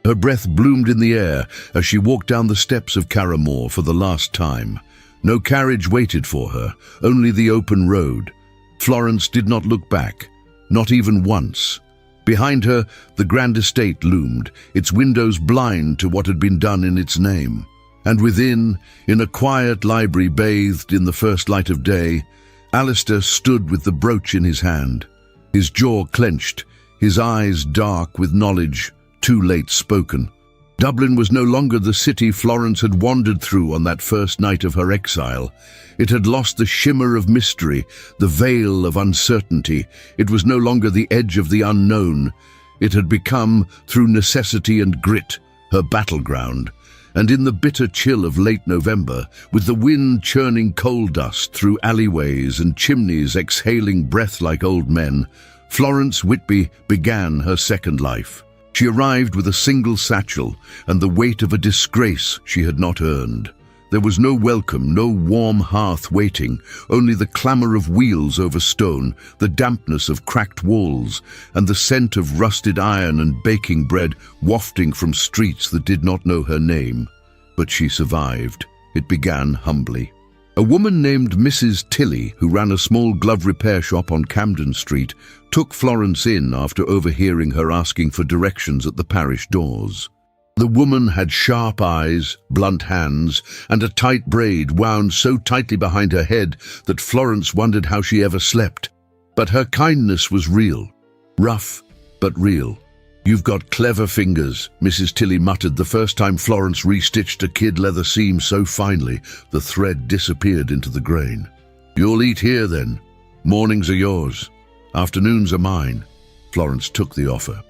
Her breath bloomed in the air as she walked down the steps of Carrymore for the last time. No carriage waited for her, only the open road. Florence did not look back, not even once. Behind her, the grand estate loomed, its windows blind to what had been done in its name. And within, in a quiet library bathed in the first light of day, Alistair stood with the brooch in his hand, his jaw clenched, his eyes dark with knowledge, too late spoken. Dublin was no longer the city Florence had wandered through on that first night of her exile. It had lost the shimmer of mystery, the veil of uncertainty. It was no longer the edge of the unknown. It had become, through necessity and grit, her battleground, and in the bitter chill of late November, with the wind churning coal dust through alleyways and chimneys exhaling breath like old men, Florence Whitby began her second life. She arrived with a single satchel and the weight of a disgrace she had not earned. There was no welcome, no warm hearth waiting, only the clamour of wheels over stone, the dampness of cracked walls, and the scent of rusted iron and baking bread wafting from streets that did not know her name. But she survived. It began humbly. A woman named Mrs. Tilley, who ran a small glove repair shop on Camden Street, took Florence in after overhearing her asking for directions at the parish doors. The woman had sharp eyes, blunt hands, and a tight braid wound so tightly behind her head that Florence wondered how she ever slept. But her kindness was real. Rough, but real. "You've got clever fingers," Mrs. Tilley muttered the first time Florence restitched a kid leather seam so finely the thread disappeared into the grain. "You'll eat here then. Mornings are yours. Afternoons are mine." Florence took the offer.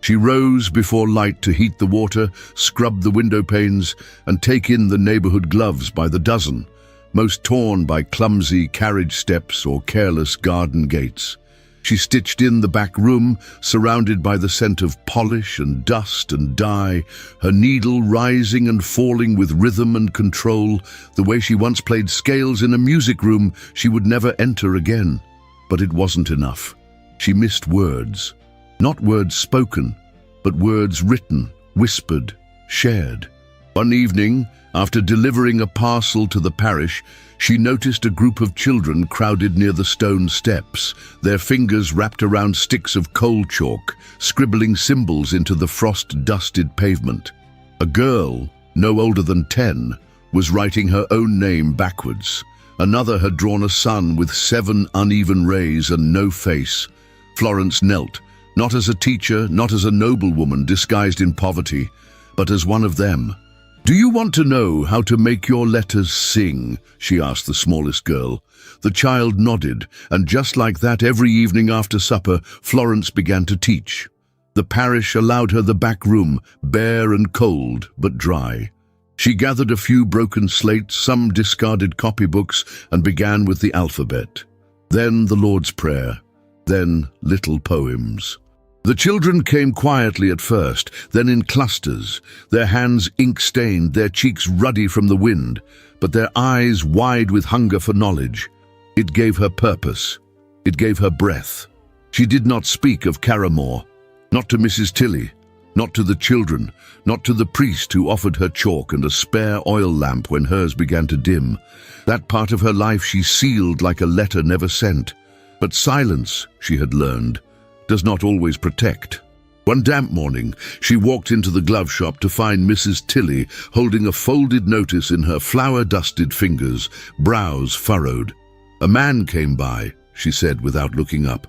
She rose before light to heat the water, scrub the window panes, and take in the neighborhood gloves by the dozen, most torn by clumsy carriage steps or careless garden gates. She stitched in the back room, surrounded by the scent of polish and dust and dye, her needle rising and falling with rhythm and control, the way she once played scales in a music room she would never enter again. But it wasn't enough. She missed words. Not words spoken, but words written, whispered, shared. One evening, after delivering a parcel to the parish, she noticed a group of children crowded near the stone steps, their fingers wrapped around sticks of coal chalk, scribbling symbols into the frost-dusted pavement. A girl, no older than 10, was writing her own name backwards. Another had drawn a sun with 7 uneven rays and no face. Florence knelt, not as a teacher, not as a noblewoman disguised in poverty, but as one of them. "Do you want to know how to make your letters sing?" she asked the smallest girl. The child nodded, and just like that, every evening after supper, Florence began to teach. The parish allowed her the back room, bare and cold, but dry. She gathered a few broken slates, some discarded copybooks, and began with the alphabet. Then the Lord's Prayer, then little poems. The children came quietly at first, then in clusters, their hands ink-stained, their cheeks ruddy from the wind, but their eyes wide with hunger for knowledge. It gave her purpose. It gave her breath. She did not speak of Caramore, not to Mrs. Tilley, not to the children, not to the priest who offered her chalk and a spare oil lamp when hers began to dim. That part of her life she sealed like a letter never sent. But silence, she had learned, does not always protect. One damp morning, she walked into the glove shop to find Mrs. Tilley holding a folded notice in her flour-dusted fingers, brows furrowed. "A man came by," she said without looking up.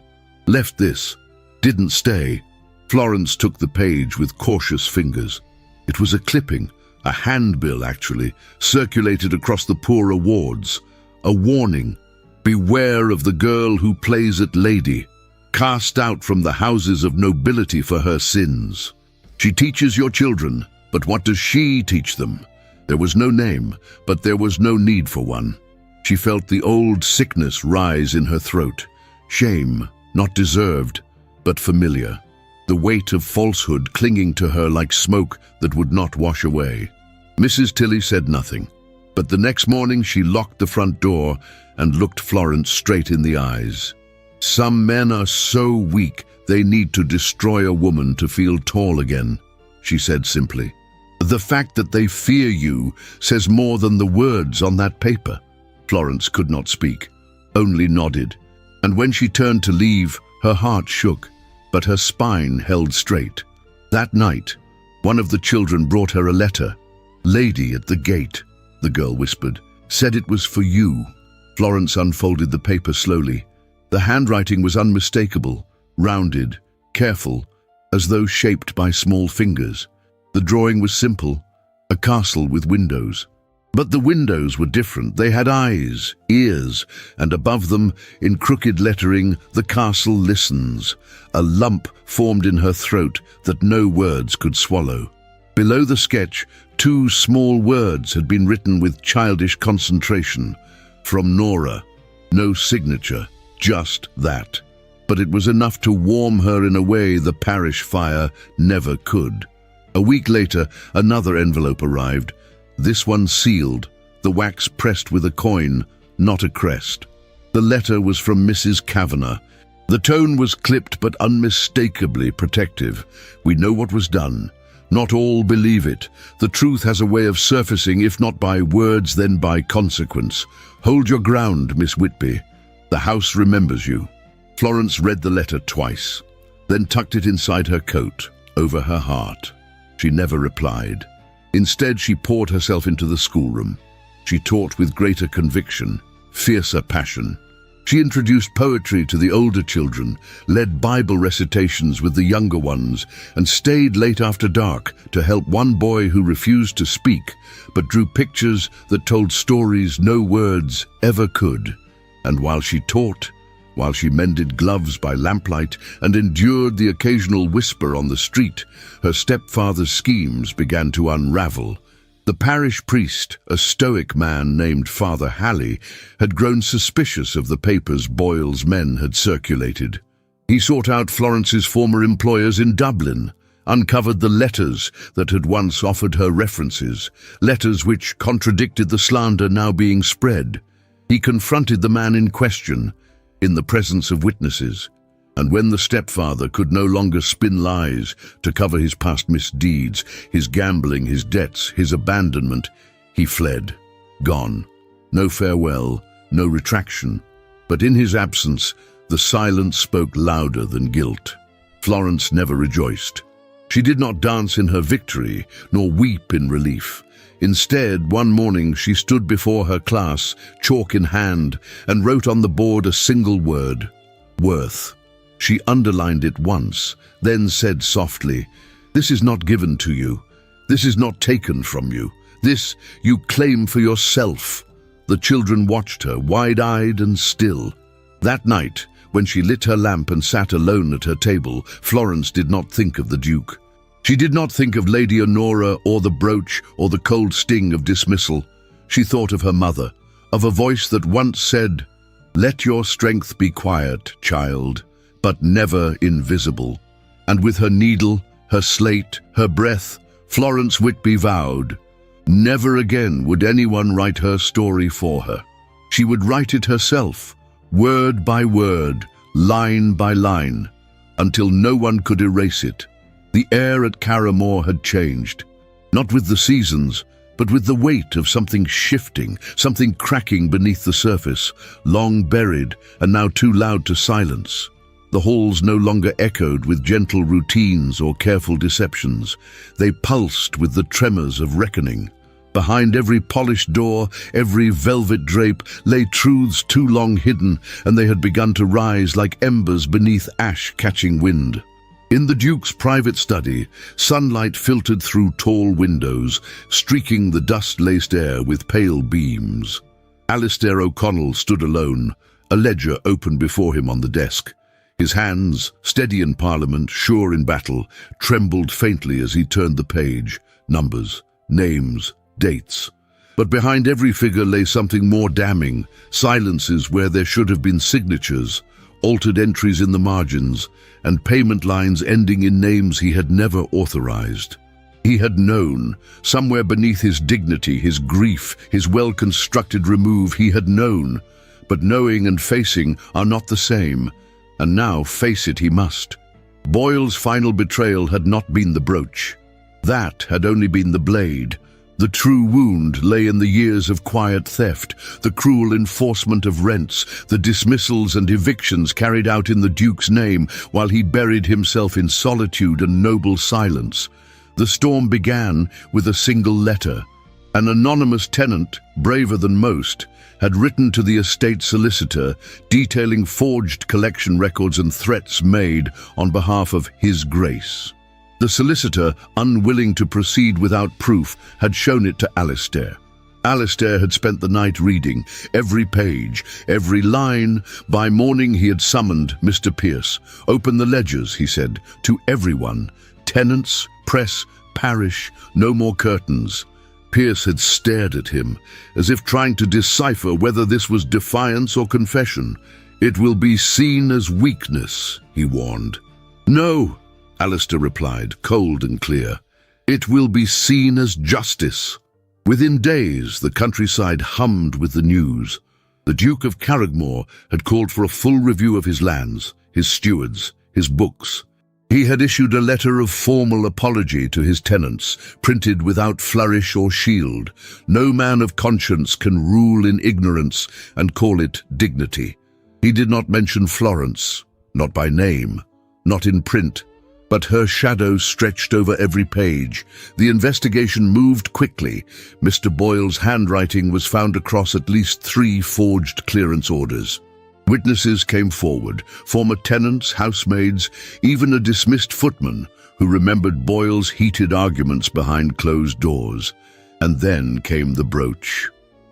"Left this. Didn't stay." Florence took the page with cautious fingers. It was a clipping, a handbill actually, circulated across the poorer wards. A warning: beware of the girl who plays at lady, cast out from the houses of nobility for her sins. She teaches your children, but what does she teach them? There was no name, but there was no need for one. She felt the old sickness rise in her throat. Shame, not deserved, but familiar. The weight of falsehood clinging to her like smoke that would not wash away. Mrs. Tilley said nothing, but the next morning she locked the front door and looked Florence straight in the eyes. "Some men are so weak they need to destroy a woman to feel tall again," she said simply. "The fact that they fear you says more than the words on that paper." Florence could not speak, only nodded, and when she turned to leave, her heart shook, but her spine held straight. That night, one of the children brought her a letter. "Lady at the gate," the girl whispered, "said it was for you." Florence unfolded the paper slowly. The handwriting was unmistakable, rounded, careful, as though shaped by small fingers. The drawing was simple, a castle with windows. But the windows were different. They had eyes, ears, and above them, in crooked lettering, "The castle listens." A lump formed in her throat that no words could swallow. Below the sketch, 2 small words had been written with childish concentration. From Nora. No signature, just that. But it was enough to warm her in a way the parish fire never could. A week later, another envelope arrived, this one sealed, the wax pressed with a coin, not a crest. The letter was from Mrs. Kavanagh. The tone was clipped but unmistakably protective. We know what was done. Not all believe it. The truth has a way of surfacing, if not by words, then by consequence. Hold your ground, Miss Whitby. The house remembers you. Florence read the letter twice, then tucked it inside her coat, over her heart. She never replied. Instead, she poured herself into the schoolroom. She taught with greater conviction, fiercer passion. She introduced poetry to the older children, led Bible recitations with the younger ones, and stayed late after dark to help one boy who refused to speak, but drew pictures that told stories no words ever could. And while she taught, while she mended gloves by lamplight and endured the occasional whisper on the street, her stepfather's schemes began to unravel. The parish priest, a stoic man named Father Halley, had grown suspicious of the papers Boyle's men had circulated. He sought out Florence's former employers in Dublin, uncovered the letters that had once offered her references, letters which contradicted the slander now being spread. He confronted the man in question, in the presence of witnesses, and when the stepfather could no longer spin lies to cover his past misdeeds, his gambling, his debts, his abandonment, he fled, gone. No farewell, no retraction, but in his absence, the silence spoke louder than guilt. Florence never rejoiced. She did not dance in her victory, nor weep in relief. Instead, one morning she stood before her class, chalk in hand, and wrote on the board a single word, worth. She underlined it once, then said softly, "This is not given to you. This is not taken from you. This you claim for yourself." The children watched her, wide-eyed and still. That night, when she lit her lamp and sat alone at her table, Florence did not think of the Duke. She did not think of Lady Honora or the brooch or the cold sting of dismissal. She thought of her mother, of a voice that once said, "Let your strength be quiet, child, but never invisible." And with her needle, her slate, her breath, Florence Whitby vowed, never again would anyone write her story for her. She would write it herself, word by word, line by line, until no one could erase it. The air at Carrowmore had changed, not with the seasons, but with the weight of something shifting, something cracking beneath the surface, long buried and now too loud to silence. The halls no longer echoed with gentle routines or careful deceptions. They pulsed with the tremors of reckoning. Behind every polished door, every velvet drape, lay truths too long hidden, and they had begun to rise like embers beneath ash-catching wind. In the Duke's private study, sunlight filtered through tall windows, streaking the dust-laced air with pale beams. Alistair O'Connell stood alone, a ledger open before him on the desk. His hands, steady in Parliament, sure in battle, trembled faintly as he turned the page. Numbers, names, dates. But behind every figure lay something more damning, silences where there should have been signatures, altered entries in the margins, and payment lines ending in names he had never authorized. He had known, somewhere beneath his dignity, his grief, his well-constructed remove, he had known. But knowing and facing are not the same, and now face it he must. Boyle's final betrayal had not been the brooch. That had only been the blade. The true wound lay in the years of quiet theft, the cruel enforcement of rents, the dismissals and evictions carried out in the Duke's name while he buried himself in solitude and noble silence. The storm began with a single letter. An anonymous tenant, braver than most, had written to the estate solicitor detailing forged collection records and threats made on behalf of His Grace. The solicitor, unwilling to proceed without proof, had shown it to Alistair. Alistair had spent the night reading every page, every line. By morning he had summoned Mr. Pierce. "Open the ledgers," he said, to everyone, tenants, press, parish, no more curtains. Pierce had stared at him, as if trying to decipher whether this was defiance or confession. "It will be seen as weakness," he warned. "No," Alistair replied, cold and clear. "It will be seen as justice." Within days, the countryside hummed with the news. The Duke of Carrigmore had called for a full review of his lands, his stewards, his books. He had issued a letter of formal apology to his tenants, printed without flourish or shield. No man of conscience can rule in ignorance and call it dignity. He did not mention Florence, not by name, not in print, but her shadow stretched over every page. The investigation moved quickly. Mr. Boyle's handwriting was found across at least 3 forged clearance orders. Witnesses came forward, former tenants, housemaids, even a dismissed footman who remembered Boyle's heated arguments behind closed doors. And then came the brooch.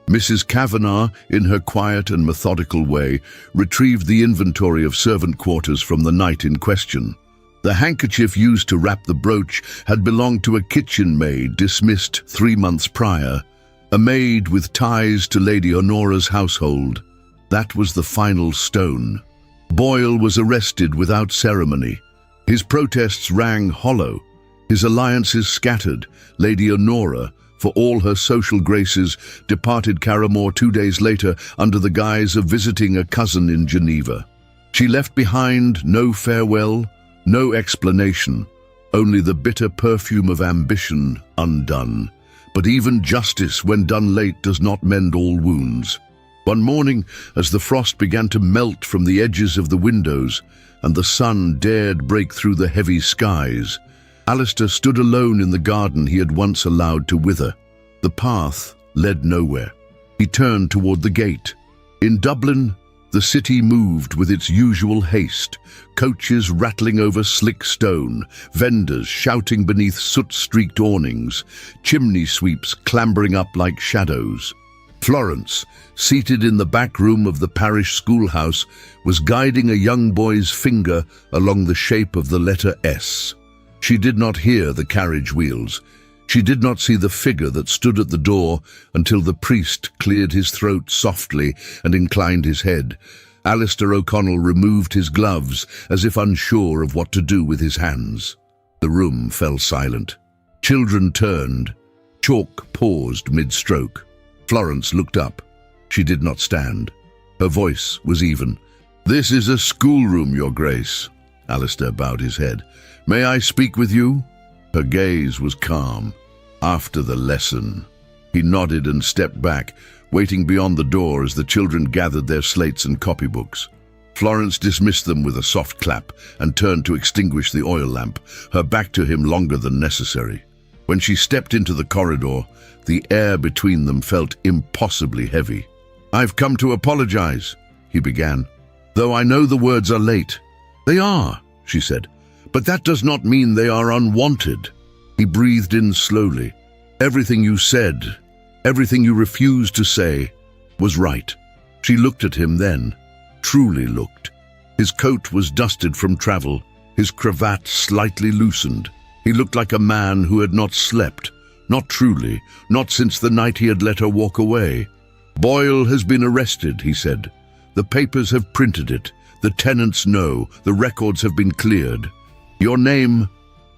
Mrs. Kavanagh, in her quiet and methodical way, retrieved the inventory of servant quarters from the night in question. The handkerchief used to wrap the brooch had belonged to a kitchen maid dismissed 3 months prior, a maid with ties to Lady Honora's household. That was the final stone. Boyle was arrested without ceremony. His protests rang hollow, his alliances scattered. Lady Honora, for all her social graces, departed Carrigmore 2 days later under the guise of visiting a cousin in Geneva. She left behind no farewell, no explanation, only the bitter perfume of ambition undone. But even justice, when done late, does not mend all wounds. One morning, as the frost began to melt from the edges of the windows and the sun dared break through the heavy skies, Alistair stood alone in the garden he had once allowed to wither. The path led nowhere. He turned toward the gate. In Dublin, the city moved with its usual haste, coaches rattling over slick stone, vendors shouting beneath soot-streaked awnings, chimney sweeps clambering up like shadows. Florence, seated in the back room of the parish schoolhouse, was guiding a young boy's finger along the shape of the letter S. She did not hear the carriage wheels. She did not see the figure that stood at the door until the priest cleared his throat softly and inclined his head. Alistair O'Connell removed his gloves as if unsure of what to do with his hands. The room fell silent. Children turned. Chalk paused mid-stroke. Florence looked up. She did not stand. Her voice was even. "This is a schoolroom, Your Grace." Alistair bowed his head. "May I speak with you?" Her gaze was calm. "After the lesson." He nodded and stepped back, waiting beyond the door as the children gathered their slates and copybooks. Florence dismissed them with a soft clap and turned to extinguish the oil lamp, her back to him longer than necessary. When she stepped into the corridor, the air between them felt impossibly heavy. "I've come to apologize," he began, "though I know the words are late." "They are," she said, "but that does not mean they are unwanted." He breathed in slowly. "Everything you said, everything you refused to say, was right." She looked at him then, truly looked. His coat was dusted from travel, his cravat slightly loosened. He looked like a man who had not slept, not truly, not since the night he had let her walk away. "Boyle has been arrested," he said. "The papers have printed it. The tenants know. The records have been cleared. Your name—"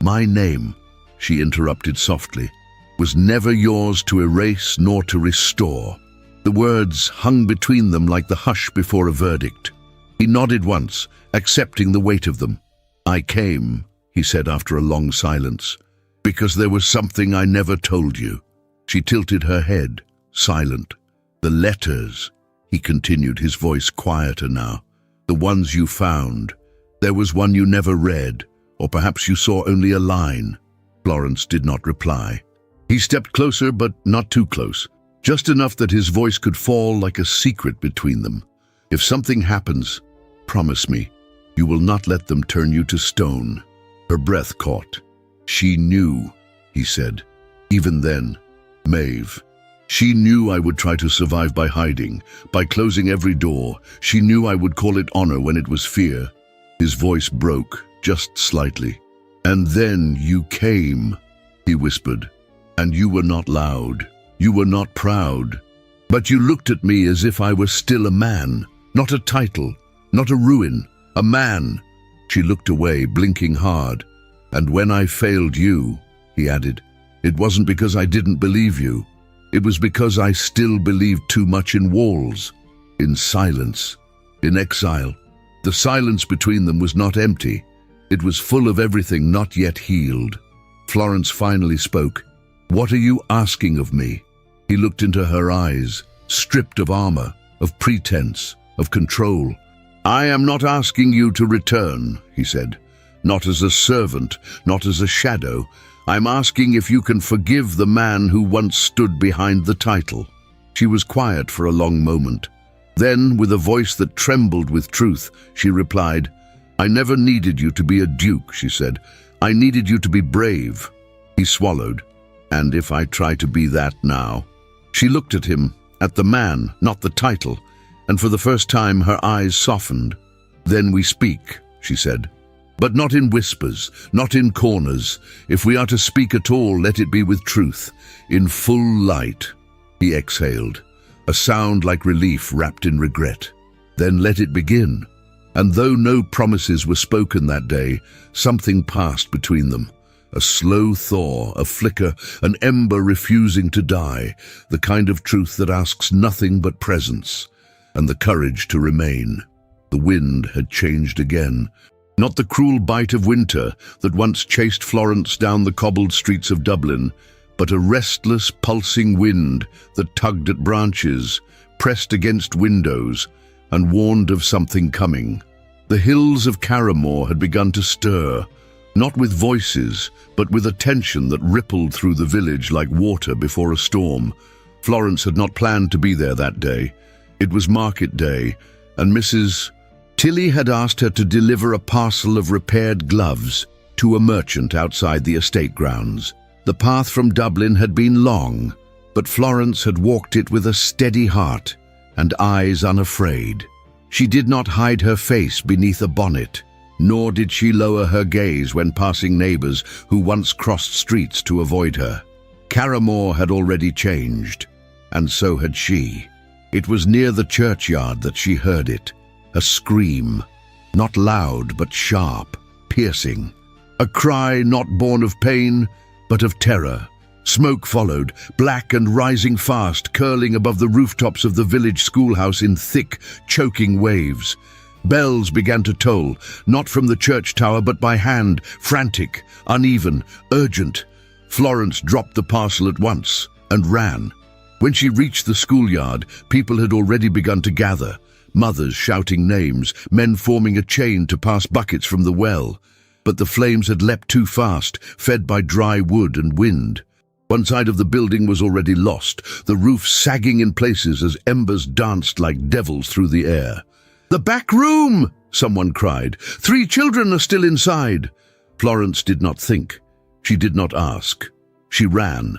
"My name," she interrupted softly, "was never yours to erase nor to restore." The words hung between them like the hush before a verdict. He nodded once, accepting the weight of them. "I came," he said after a long silence, "because there was something I never told you." She tilted her head, silent. "The letters," he continued, his voice quieter now. "The ones you found. There was one you never read, or perhaps you saw only a line." Florence did not reply. He stepped closer, but not too close, just enough that his voice could fall like a secret between them. "If something happens, promise me, you will not let them turn you to stone." Her breath caught. "She knew," he said. "Even then, Maeve. She knew I would try to survive by hiding, by closing every door. She knew I would call it honor when it was fear." His voice broke, just slightly. "And then you came." he whispered. "And you were not loud. You were not proud. But you looked at me as if I were still a man, not a title, not a ruin, a man." She looked away, blinking hard. "And when I failed you," he added, "it wasn't because I didn't believe you. It was because I still believed too much in walls, in silence, in exile." The silence between them was not empty. It was full of everything not yet healed. Florence finally spoke. "What are you asking of me?" He looked into her eyes, stripped of armor, of pretense, of control. "I am not asking you to return," he said. "Not as a servant, not as a shadow. I'm asking if you can forgive the man who once stood behind the title." She was quiet for a long moment. Then, with a voice that trembled with truth, she replied, "I never needed you to be a duke," she said. "I needed you to be brave." He swallowed. "And if I try to be that now?" She looked at him, at the man, not the title, and for the first time her eyes softened. "Then we speak," she said. "But not in whispers, not in corners. If we are to speak at all, let it be with truth, in full light." He exhaled, a sound like relief wrapped in regret. "Then let it begin." And though no promises were spoken that day, something passed between them. A slow thaw, a flicker, an ember refusing to die, the kind of truth that asks nothing but presence, and the courage to remain. The wind had changed again. Not the cruel bite of winter that once chased Florence down the cobbled streets of Dublin, but a restless, pulsing wind that tugged at branches, pressed against windows, and warned of something coming. The hills of Carrowmore had begun to stir, not with voices, but with a tension that rippled through the village like water before a storm. Florence had not planned to be there that day. It was market day, and Mrs. Tilly had asked her to deliver a parcel of repaired gloves to a merchant outside the estate grounds. The path from Dublin had been long, but Florence had walked it with a steady heart and eyes unafraid. She did not hide her face beneath a bonnet, nor did she lower her gaze when passing neighbors who once crossed streets to avoid her. Carrowmore had already changed, and so had she. It was near the churchyard that she heard it, a scream, not loud but sharp, piercing. A cry not born of pain, but of terror. Smoke followed, black and rising fast, curling above the rooftops of the village schoolhouse in thick, choking waves. Bells began to toll, not from the church tower but by hand, frantic, uneven, urgent. Florence dropped the parcel at once and ran. When she reached the schoolyard, people had already begun to gather, mothers shouting names, men forming a chain to pass buckets from the well. But the flames had leapt too fast, fed by dry wood and wind. One side of the building was already lost, the roof sagging in places as embers danced like devils through the air. "The back room!" someone cried. "3 children are still inside." Florence did not think. She did not ask. She ran.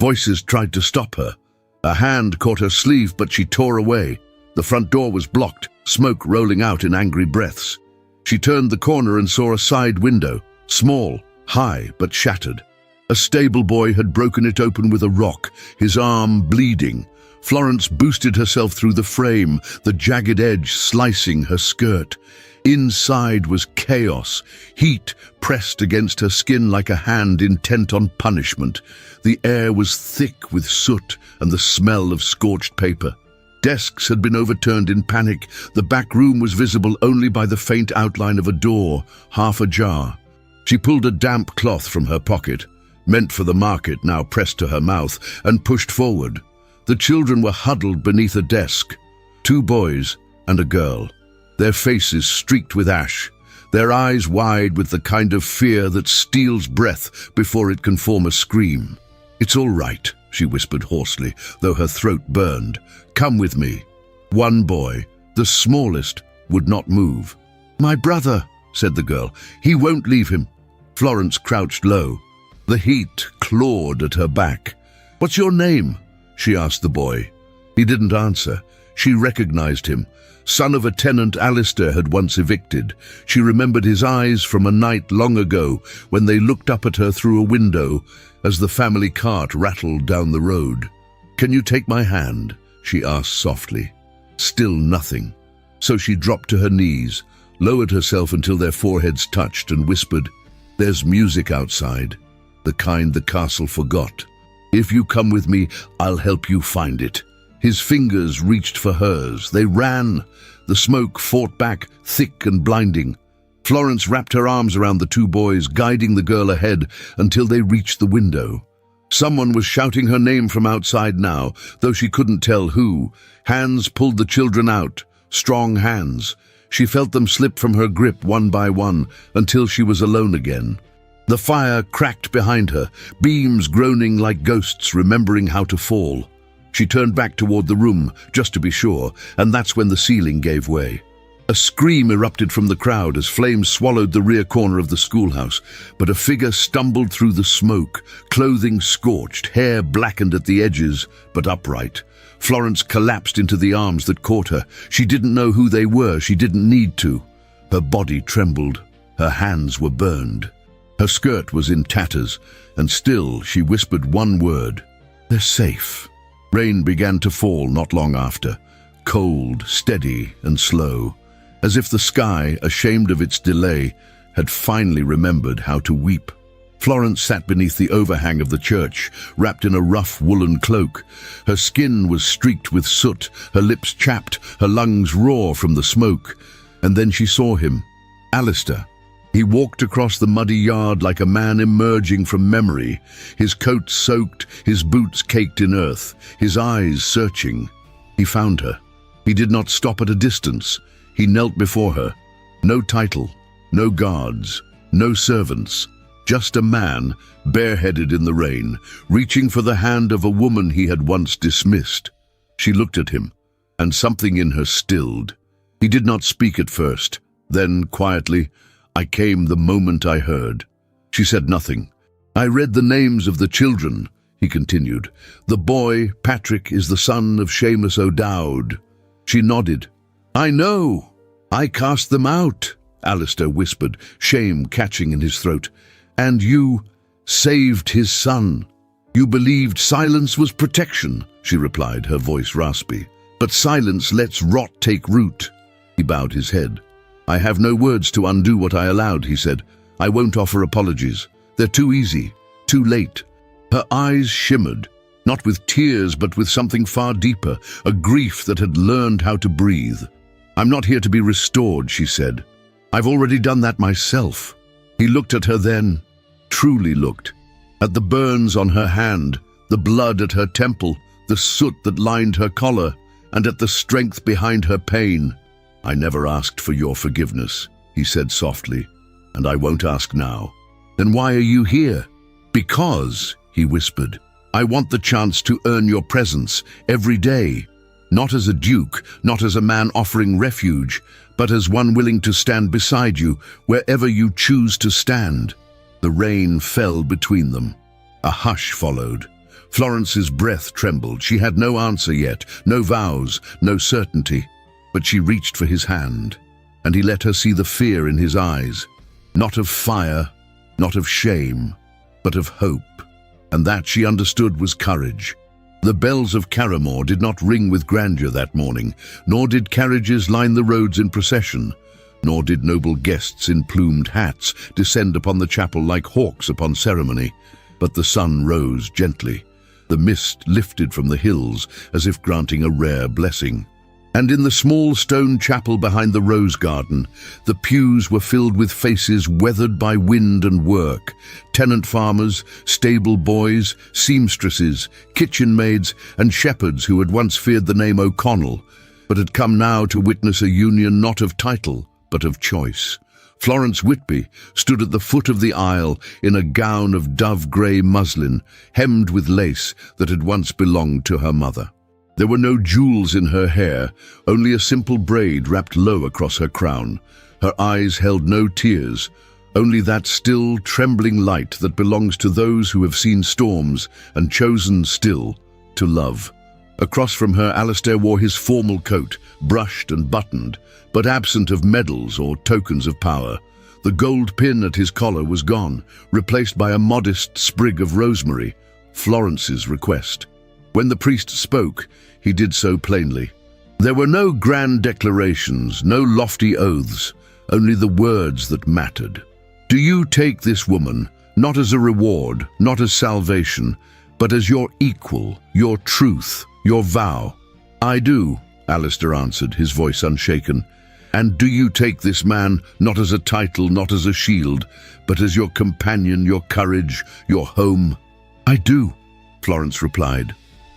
Voices tried to stop her. A hand caught her sleeve, but she tore away. The front door was blocked, smoke rolling out in angry breaths. She turned the corner and saw a side window, small, high, but shattered. A stable boy had broken it open with a rock, his arm bleeding. Florence boosted herself through the frame, the jagged edge slicing her skirt. Inside was chaos, heat pressed against her skin like a hand intent on punishment. The air was thick with soot and the smell of scorched paper. Desks had been overturned in panic. The back room was visible only by the faint outline of a door, half ajar. She pulled a damp cloth from her pocket, meant for the market, now pressed to her mouth, and pushed forward. The children were huddled beneath a desk, 2 boys and a girl, their faces streaked with ash, their eyes wide with the kind of fear that steals breath before it can form a scream. "It's all right," she whispered hoarsely, though her throat burned. "Come with me." One boy, the smallest, would not move. "My brother," said the girl. "He won't leave him." Florence crouched low. The heat clawed at her back. "What's your name?" she asked the boy. He didn't answer. She recognized him. Son of a tenant Alistair had once evicted. She remembered his eyes from a night long ago when they looked up at her through a window as the family cart rattled down the road. "Can you take my hand?" she asked softly. Still nothing. So she dropped to her knees, lowered herself until their foreheads touched, and whispered, "There's music outside, the kind the castle forgot. If you come with me, I'll help you find it." His fingers reached for hers. They ran. The smoke fought back, thick and blinding. Florence wrapped her arms around the two boys, guiding the girl ahead until they reached the window. Someone was shouting her name from outside now, though she couldn't tell who. Hands pulled the children out, strong hands. She felt them slip from her grip one by one until she was alone again. The fire cracked behind her, beams groaning like ghosts remembering how to fall. She turned back toward the room, just to be sure, and that's when the ceiling gave way. A scream erupted from the crowd as flames swallowed the rear corner of the schoolhouse, but a figure stumbled through the smoke, clothing scorched, hair blackened at the edges, but upright. Florence collapsed into the arms that caught her. She didn't know who they were. She didn't need to. Her body trembled. Her hands were burned. Her skirt was in tatters, and still she whispered one word: "They're safe." Rain began to fall not long after, cold, steady, and slow, as if the sky, ashamed of its delay, had finally remembered how to weep. Florence sat beneath the overhang of the church, wrapped in a rough woolen cloak. Her skin was streaked with soot, her lips chapped, her lungs raw from the smoke. And then she saw him, Alistair. He walked across the muddy yard like a man emerging from memory, his coat soaked, his boots caked in earth, his eyes searching. He found her. He did not stop at a distance. He knelt before her. No title, no guards, no servants, just a man, bareheaded in the rain, reaching for the hand of a woman he had once dismissed. She looked at him, and something in her stilled. He did not speak at first. Then, quietly, "I came the moment I heard." She said nothing. "I read the names of the children," he continued. "The boy, Patrick, is the son of Seamus O'Dowd." She nodded. "I know. I cast them out," Alistair whispered, shame catching in his throat. "And you saved his son." "You believed silence was protection," she replied, her voice raspy. "But silence lets rot take root." He bowed his head. "I have no words to undo what I allowed," he said. "I won't offer apologies. They're too easy, too late." Her eyes shimmered, not with tears but with something far deeper, a grief that had learned how to breathe. "I'm not here to be restored," she said. "I've already done that myself." He looked at her then, truly looked, at the burns on her hand, the blood at her temple, the soot that lined her collar, and at the strength behind her pain. "I never asked for your forgiveness," he said softly, "and I won't ask now." "Then why are you here?" "Because," he whispered, "I want the chance to earn your presence every day. Not as a duke, not as a man offering refuge, but as one willing to stand beside you wherever you choose to stand." The rain fell between them. A hush followed. Florence's breath trembled. She had no answer yet, no vows, no certainty. But she reached for his hand, and he let her see the fear in his eyes, not of fire, not of shame, but of hope. And that, she understood, was courage. The bells of Carrymore did not ring with grandeur that morning, nor did carriages line the roads in procession, nor did noble guests in plumed hats descend upon the chapel like hawks upon ceremony. But the sun rose gently. The mist lifted from the hills as if granting a rare blessing. And in the small stone chapel behind the rose garden, the pews were filled with faces weathered by wind and work. Tenant farmers, stable boys, seamstresses, kitchen maids, and shepherds who had once feared the name O'Connell, but had come now to witness a union not of title, but of choice. Florence Whitby stood at the foot of the aisle in a gown of dove-grey muslin, hemmed with lace that had once belonged to her mother. There were no jewels in her hair, only a simple braid wrapped low across her crown. Her eyes held no tears, only that still, trembling light that belongs to those who have seen storms and chosen still to love. Across from her, Alistair wore his formal coat, brushed and buttoned, but absent of medals or tokens of power. The gold pin at his collar was gone, replaced by a modest sprig of rosemary, Florence's request. When the priest spoke, he did so plainly. There were no grand declarations, no lofty oaths, only the words that mattered. Do you take this woman, not as a reward, not as salvation, but as your equal, your truth, your vow? I do, Alistair answered, his voice unshaken. And do you take this man not as a title, not as a shield, but as your companion, your courage, your home? I do, Florence replied.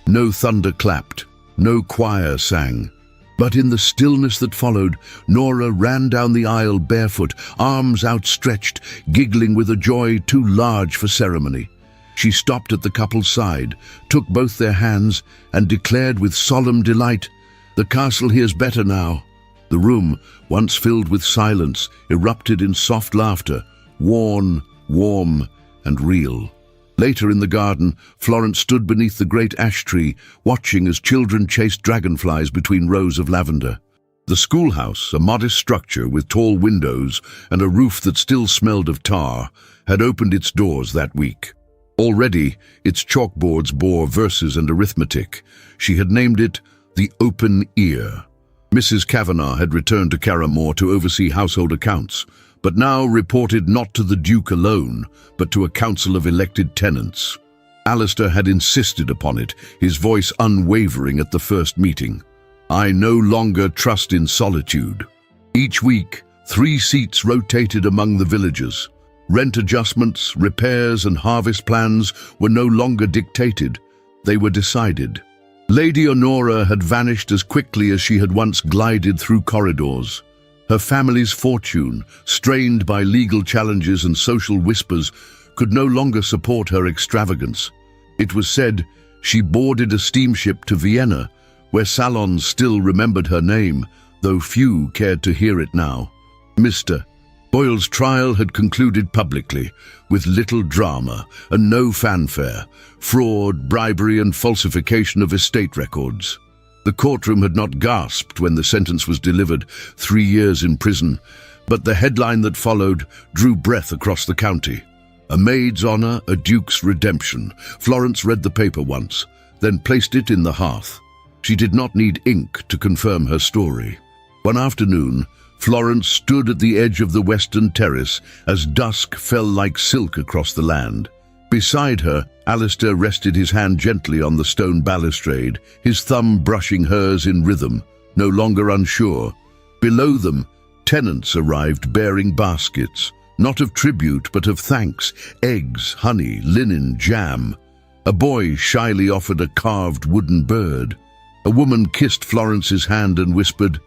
No thunder clapped, no choir sang. But in the stillness that followed, Nora ran down the aisle barefoot, arms outstretched, giggling with a joy too large for ceremony. She stopped at the couple's side, took both their hands, and declared with solemn delight, "The castle hears better now." The room, once filled with silence, erupted in soft laughter, worn, warm, and real. Later in the garden, Florence stood beneath the great ash tree, watching as children chased dragonflies between rows of lavender. The schoolhouse, a modest structure with tall windows and a roof that still smelled of tar, had opened its doors that week. Already, its chalkboards bore verses and arithmetic. She had named it the Open Ear. Mrs. Kavanagh had returned to Carrymore to oversee household accounts, but now reported not to the Duke alone, but to a council of elected tenants. Alistair had insisted upon it, his voice unwavering at the first meeting. I no longer trust in solitude. Each week, 3 seats rotated among the villagers. Rent adjustments, repairs, and harvest plans were no longer dictated. They were decided. Lady Honora had vanished as quickly as she had once glided through corridors. Her family's fortune, strained by legal challenges and social whispers, could no longer support her extravagance. It was said she boarded a steamship to Vienna, where salons still remembered her name, though few cared to hear it now. Mr. Boyle's trial had concluded publicly, with little drama and no fanfare, fraud, bribery, and falsification of estate records. The courtroom had not gasped when the sentence was delivered, 3 years in prison, but the headline that followed drew breath across the county. A maid's honor, a duke's redemption. Florence read the paper once, then placed it in the hearth. She did not need ink to confirm her story. One afternoon, Florence stood at the edge of the western terrace as dusk fell like silk across the land. Beside her, Alistair rested his hand gently on the stone balustrade, his thumb brushing hers in rhythm, no longer unsure. Below them, tenants arrived bearing baskets, not of tribute but of thanks, eggs, honey, linen, jam. A boy shyly offered a carved wooden bird. A woman kissed Florence's hand and whispered,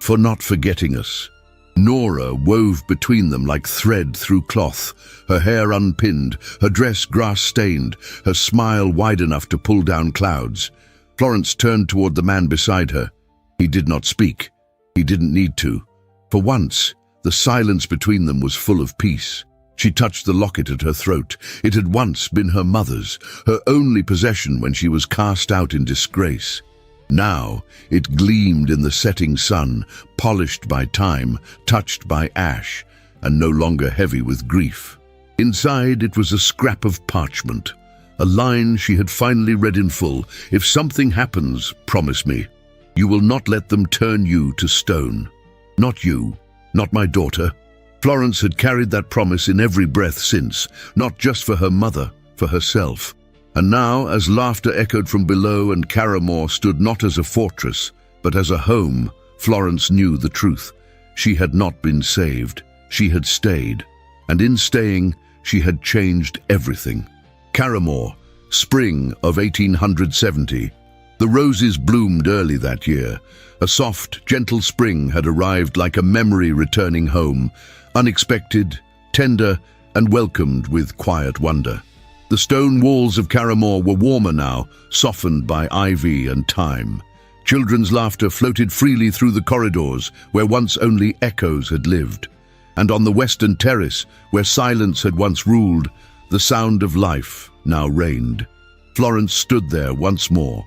"For not forgetting us." Nora wove between them like thread through cloth, her hair unpinned, her dress grass-stained, her smile wide enough to pull down clouds. Florence turned toward the man beside her. He did not speak. He didn't need to. For once, the silence between them was full of peace. She touched the locket at her throat. It had once been her mother's, her only possession when she was cast out in disgrace. Now it gleamed in the setting sun, polished by time, touched by ash, and no longer heavy with grief. Inside it was a scrap of parchment, a line she had finally read in full. "If something happens, promise me, you will not let them turn you to stone. Not you, not my daughter." Florence had carried that promise in every breath since, not just for her mother, for herself. And now, as laughter echoed from below and Carrymore stood not as a fortress, but as a home, Florence knew the truth. She had not been saved. She had stayed. And in staying, she had changed everything. Carrymore, spring of 1870. The roses bloomed early that year. A soft, gentle spring had arrived like a memory returning home, unexpected, tender, and welcomed with quiet wonder. The stone walls of Carrymore were warmer now, softened by ivy and time. Children's laughter floated freely through the corridors, where once only echoes had lived. And on the western terrace, where silence had once ruled, the sound of life now reigned. Florence stood there once more,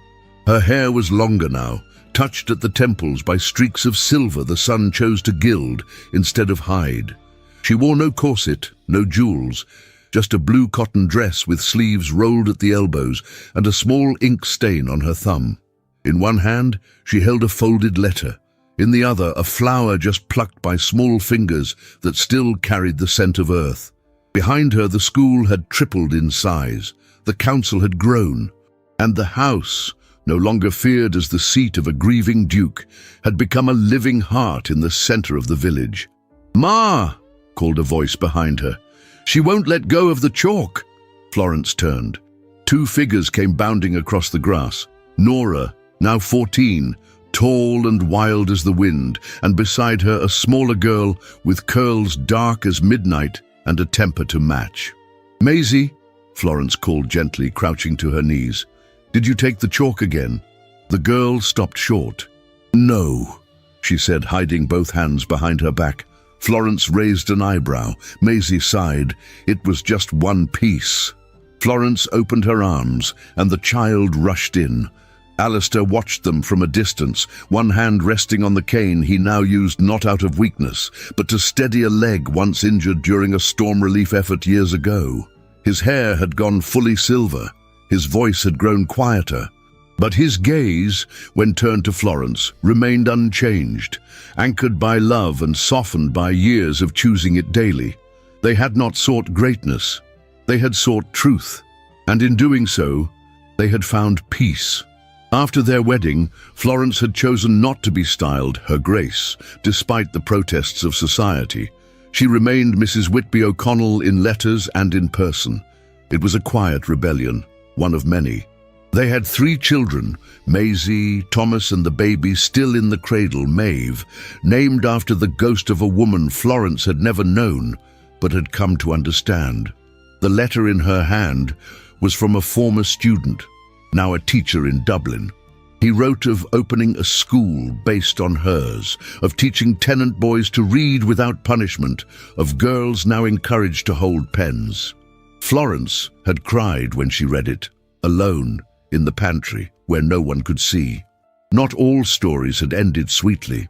Her hair was longer now, touched at the temples by streaks of silver the sun chose to gild instead of hide. She wore no corset, no jewels, just a blue cotton dress with sleeves rolled at the elbows and a small ink stain on her thumb. In one hand, she held a folded letter. In the other, a flower just plucked by small fingers that still carried the scent of earth. Behind her, the school had tripled in size. The council had grown. And the house, no longer feared as the seat of a grieving duke, had become a living heart in the center of the village. "Ma!" called a voice behind her. "She won't let go of the chalk." Florence turned. Two figures came bounding across the grass. Nora, now 14, tall and wild as the wind, and beside her a smaller girl with curls dark as midnight and a temper to match. "Maisie," Florence called gently, crouching to her knees. "Did you take the chalk again?" The girl stopped short. "No," she said, hiding both hands behind her back. Florence raised an eyebrow. Maisie sighed. It was just one piece. Florence opened her arms, and the child rushed in. Alistair watched them from a distance, one hand resting on the cane he now used not out of weakness, but to steady a leg once injured during a storm relief effort years ago. His hair had gone fully silver. His voice had grown quieter. But his gaze, when turned to Florence, remained unchanged, anchored by love and softened by years of choosing it daily. They had not sought greatness. They had sought truth. And in doing so, they had found peace. After their wedding, Florence had chosen not to be styled Her Grace, despite the protests of society. She remained Mrs. Whitby O'Connell in letters and in person. It was a quiet rebellion, one of many. They had 3 children, Maisie, Thomas, and the baby still in the cradle, Maeve, named after the ghost of a woman Florence had never known, but had come to understand. The letter in her hand was from a former student, now a teacher in Dublin. He wrote of opening a school based on hers, of teaching tenant boys to read without punishment, of girls now encouraged to hold pens. Florence had cried when she read it, alone, in the pantry, where no one could see. Not all stories had ended sweetly.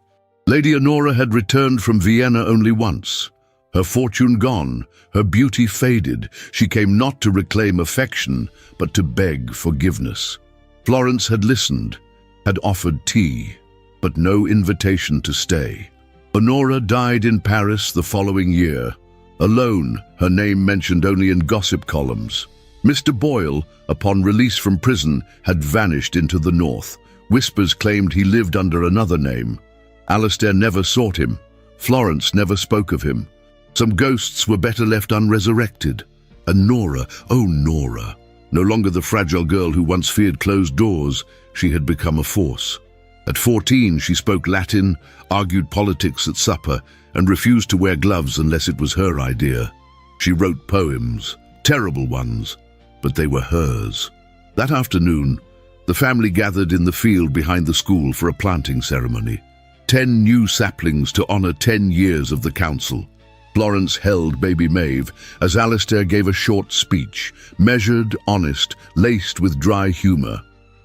Lady Honora had returned from Vienna only once. Her fortune gone, her beauty faded, she came not to reclaim affection, but to beg forgiveness. Florence had listened, had offered tea, but no invitation to stay. Honora died in Paris the following year. Alone, her name mentioned only in gossip columns. Mr. Boyle, upon release from prison, had vanished into the north. Whispers claimed he lived under another name. Alistair never sought him. Florence never spoke of him. Some ghosts were better left unresurrected. And Nora, oh Nora, no longer the fragile girl who once feared closed doors, she had become a force. At 14, she spoke Latin, argued politics at supper, and refused to wear gloves unless it was her idea. She wrote poems, terrible ones, but they were hers. That afternoon, the family gathered in the field behind the school for a planting ceremony. 10 new saplings to honor 10 years of the council. Florence held baby Maeve as Alistair gave a short speech, measured, honest, laced with dry humor.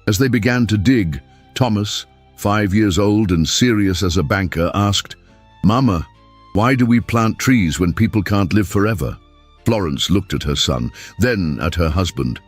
As they began to dig, Thomas, 5 years old and serious as a banker, asked, "Mama, why do we plant trees when people can't live forever?" Florence looked at her son, then at her husband.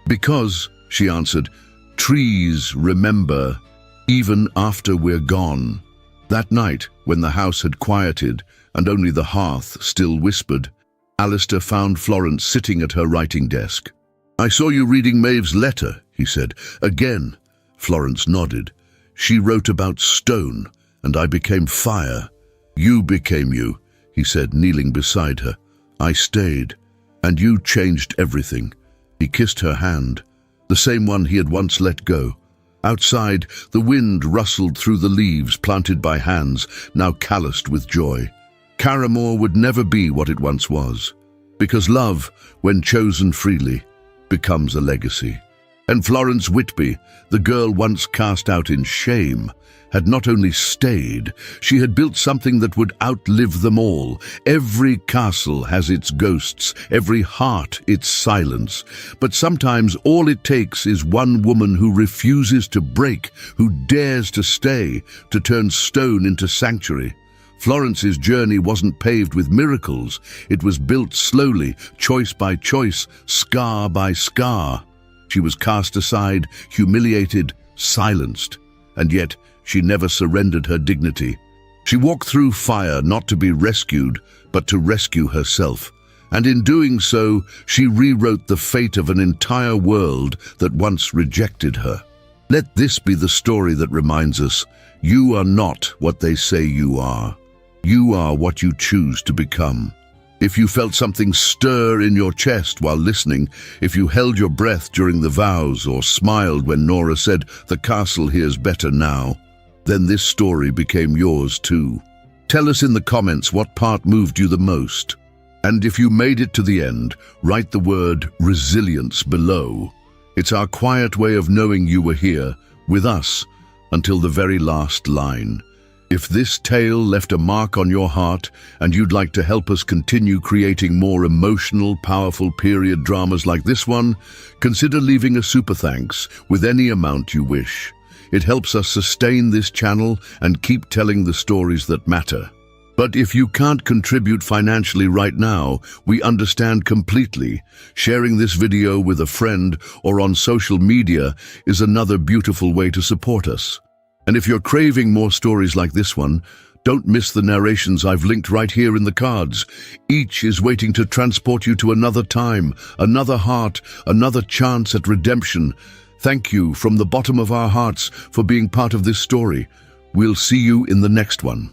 "Because," she answered, "trees remember, even after we're gone." That night, when the house had quieted and only the hearth still whispered, Alistair found Florence sitting at her writing desk. "I saw you reading Maeve's letter," he said. "Again." Florence nodded. "She wrote about stone, and I became fire. You became you," he said, kneeling beside her. "I stayed, and you changed everything." He kissed her hand, the same one he had once let go. Outside, the wind rustled through the leaves planted by hands, now calloused with joy. Caramore would never be what it once was, because love, when chosen freely, becomes a legacy. And Florence Whitby, the girl once cast out in shame, had not only stayed, she had built something that would outlive them all. Every castle has its ghosts, every heart its silence. But sometimes all it takes is one woman who refuses to break, who dares to stay, to turn stone into sanctuary. Florence's journey wasn't paved with miracles. It was built slowly, choice by choice, scar by scar. She was cast aside, humiliated, silenced, and yet she never surrendered her dignity. She walked through fire not to be rescued, but to rescue herself. And in doing so, she rewrote the fate of an entire world that once rejected her. Let this be the story that reminds us, you are not what they say you are. You are what you choose to become. If you felt something stir in your chest while listening, if you held your breath during the vows or smiled when Nora said, "The castle hears better now," then this story became yours too. Tell us in the comments what part moved you the most. And if you made it to the end, write the word resilience below. It's our quiet way of knowing you were here, with us, until the very last line. If this tale left a mark on your heart and you'd like to help us continue creating more emotional, powerful period dramas like this one, consider leaving a super thanks with any amount you wish. It helps us sustain this channel and keep telling the stories that matter. But if you can't contribute financially right now, we understand completely. Sharing this video with a friend or on social media is another beautiful way to support us. And if you're craving more stories like this one, don't miss the narrations I've linked right here in the cards. Each is waiting to transport you to another time, another heart, another chance at redemption. Thank you from the bottom of our hearts for being part of this story. We'll see you in the next one.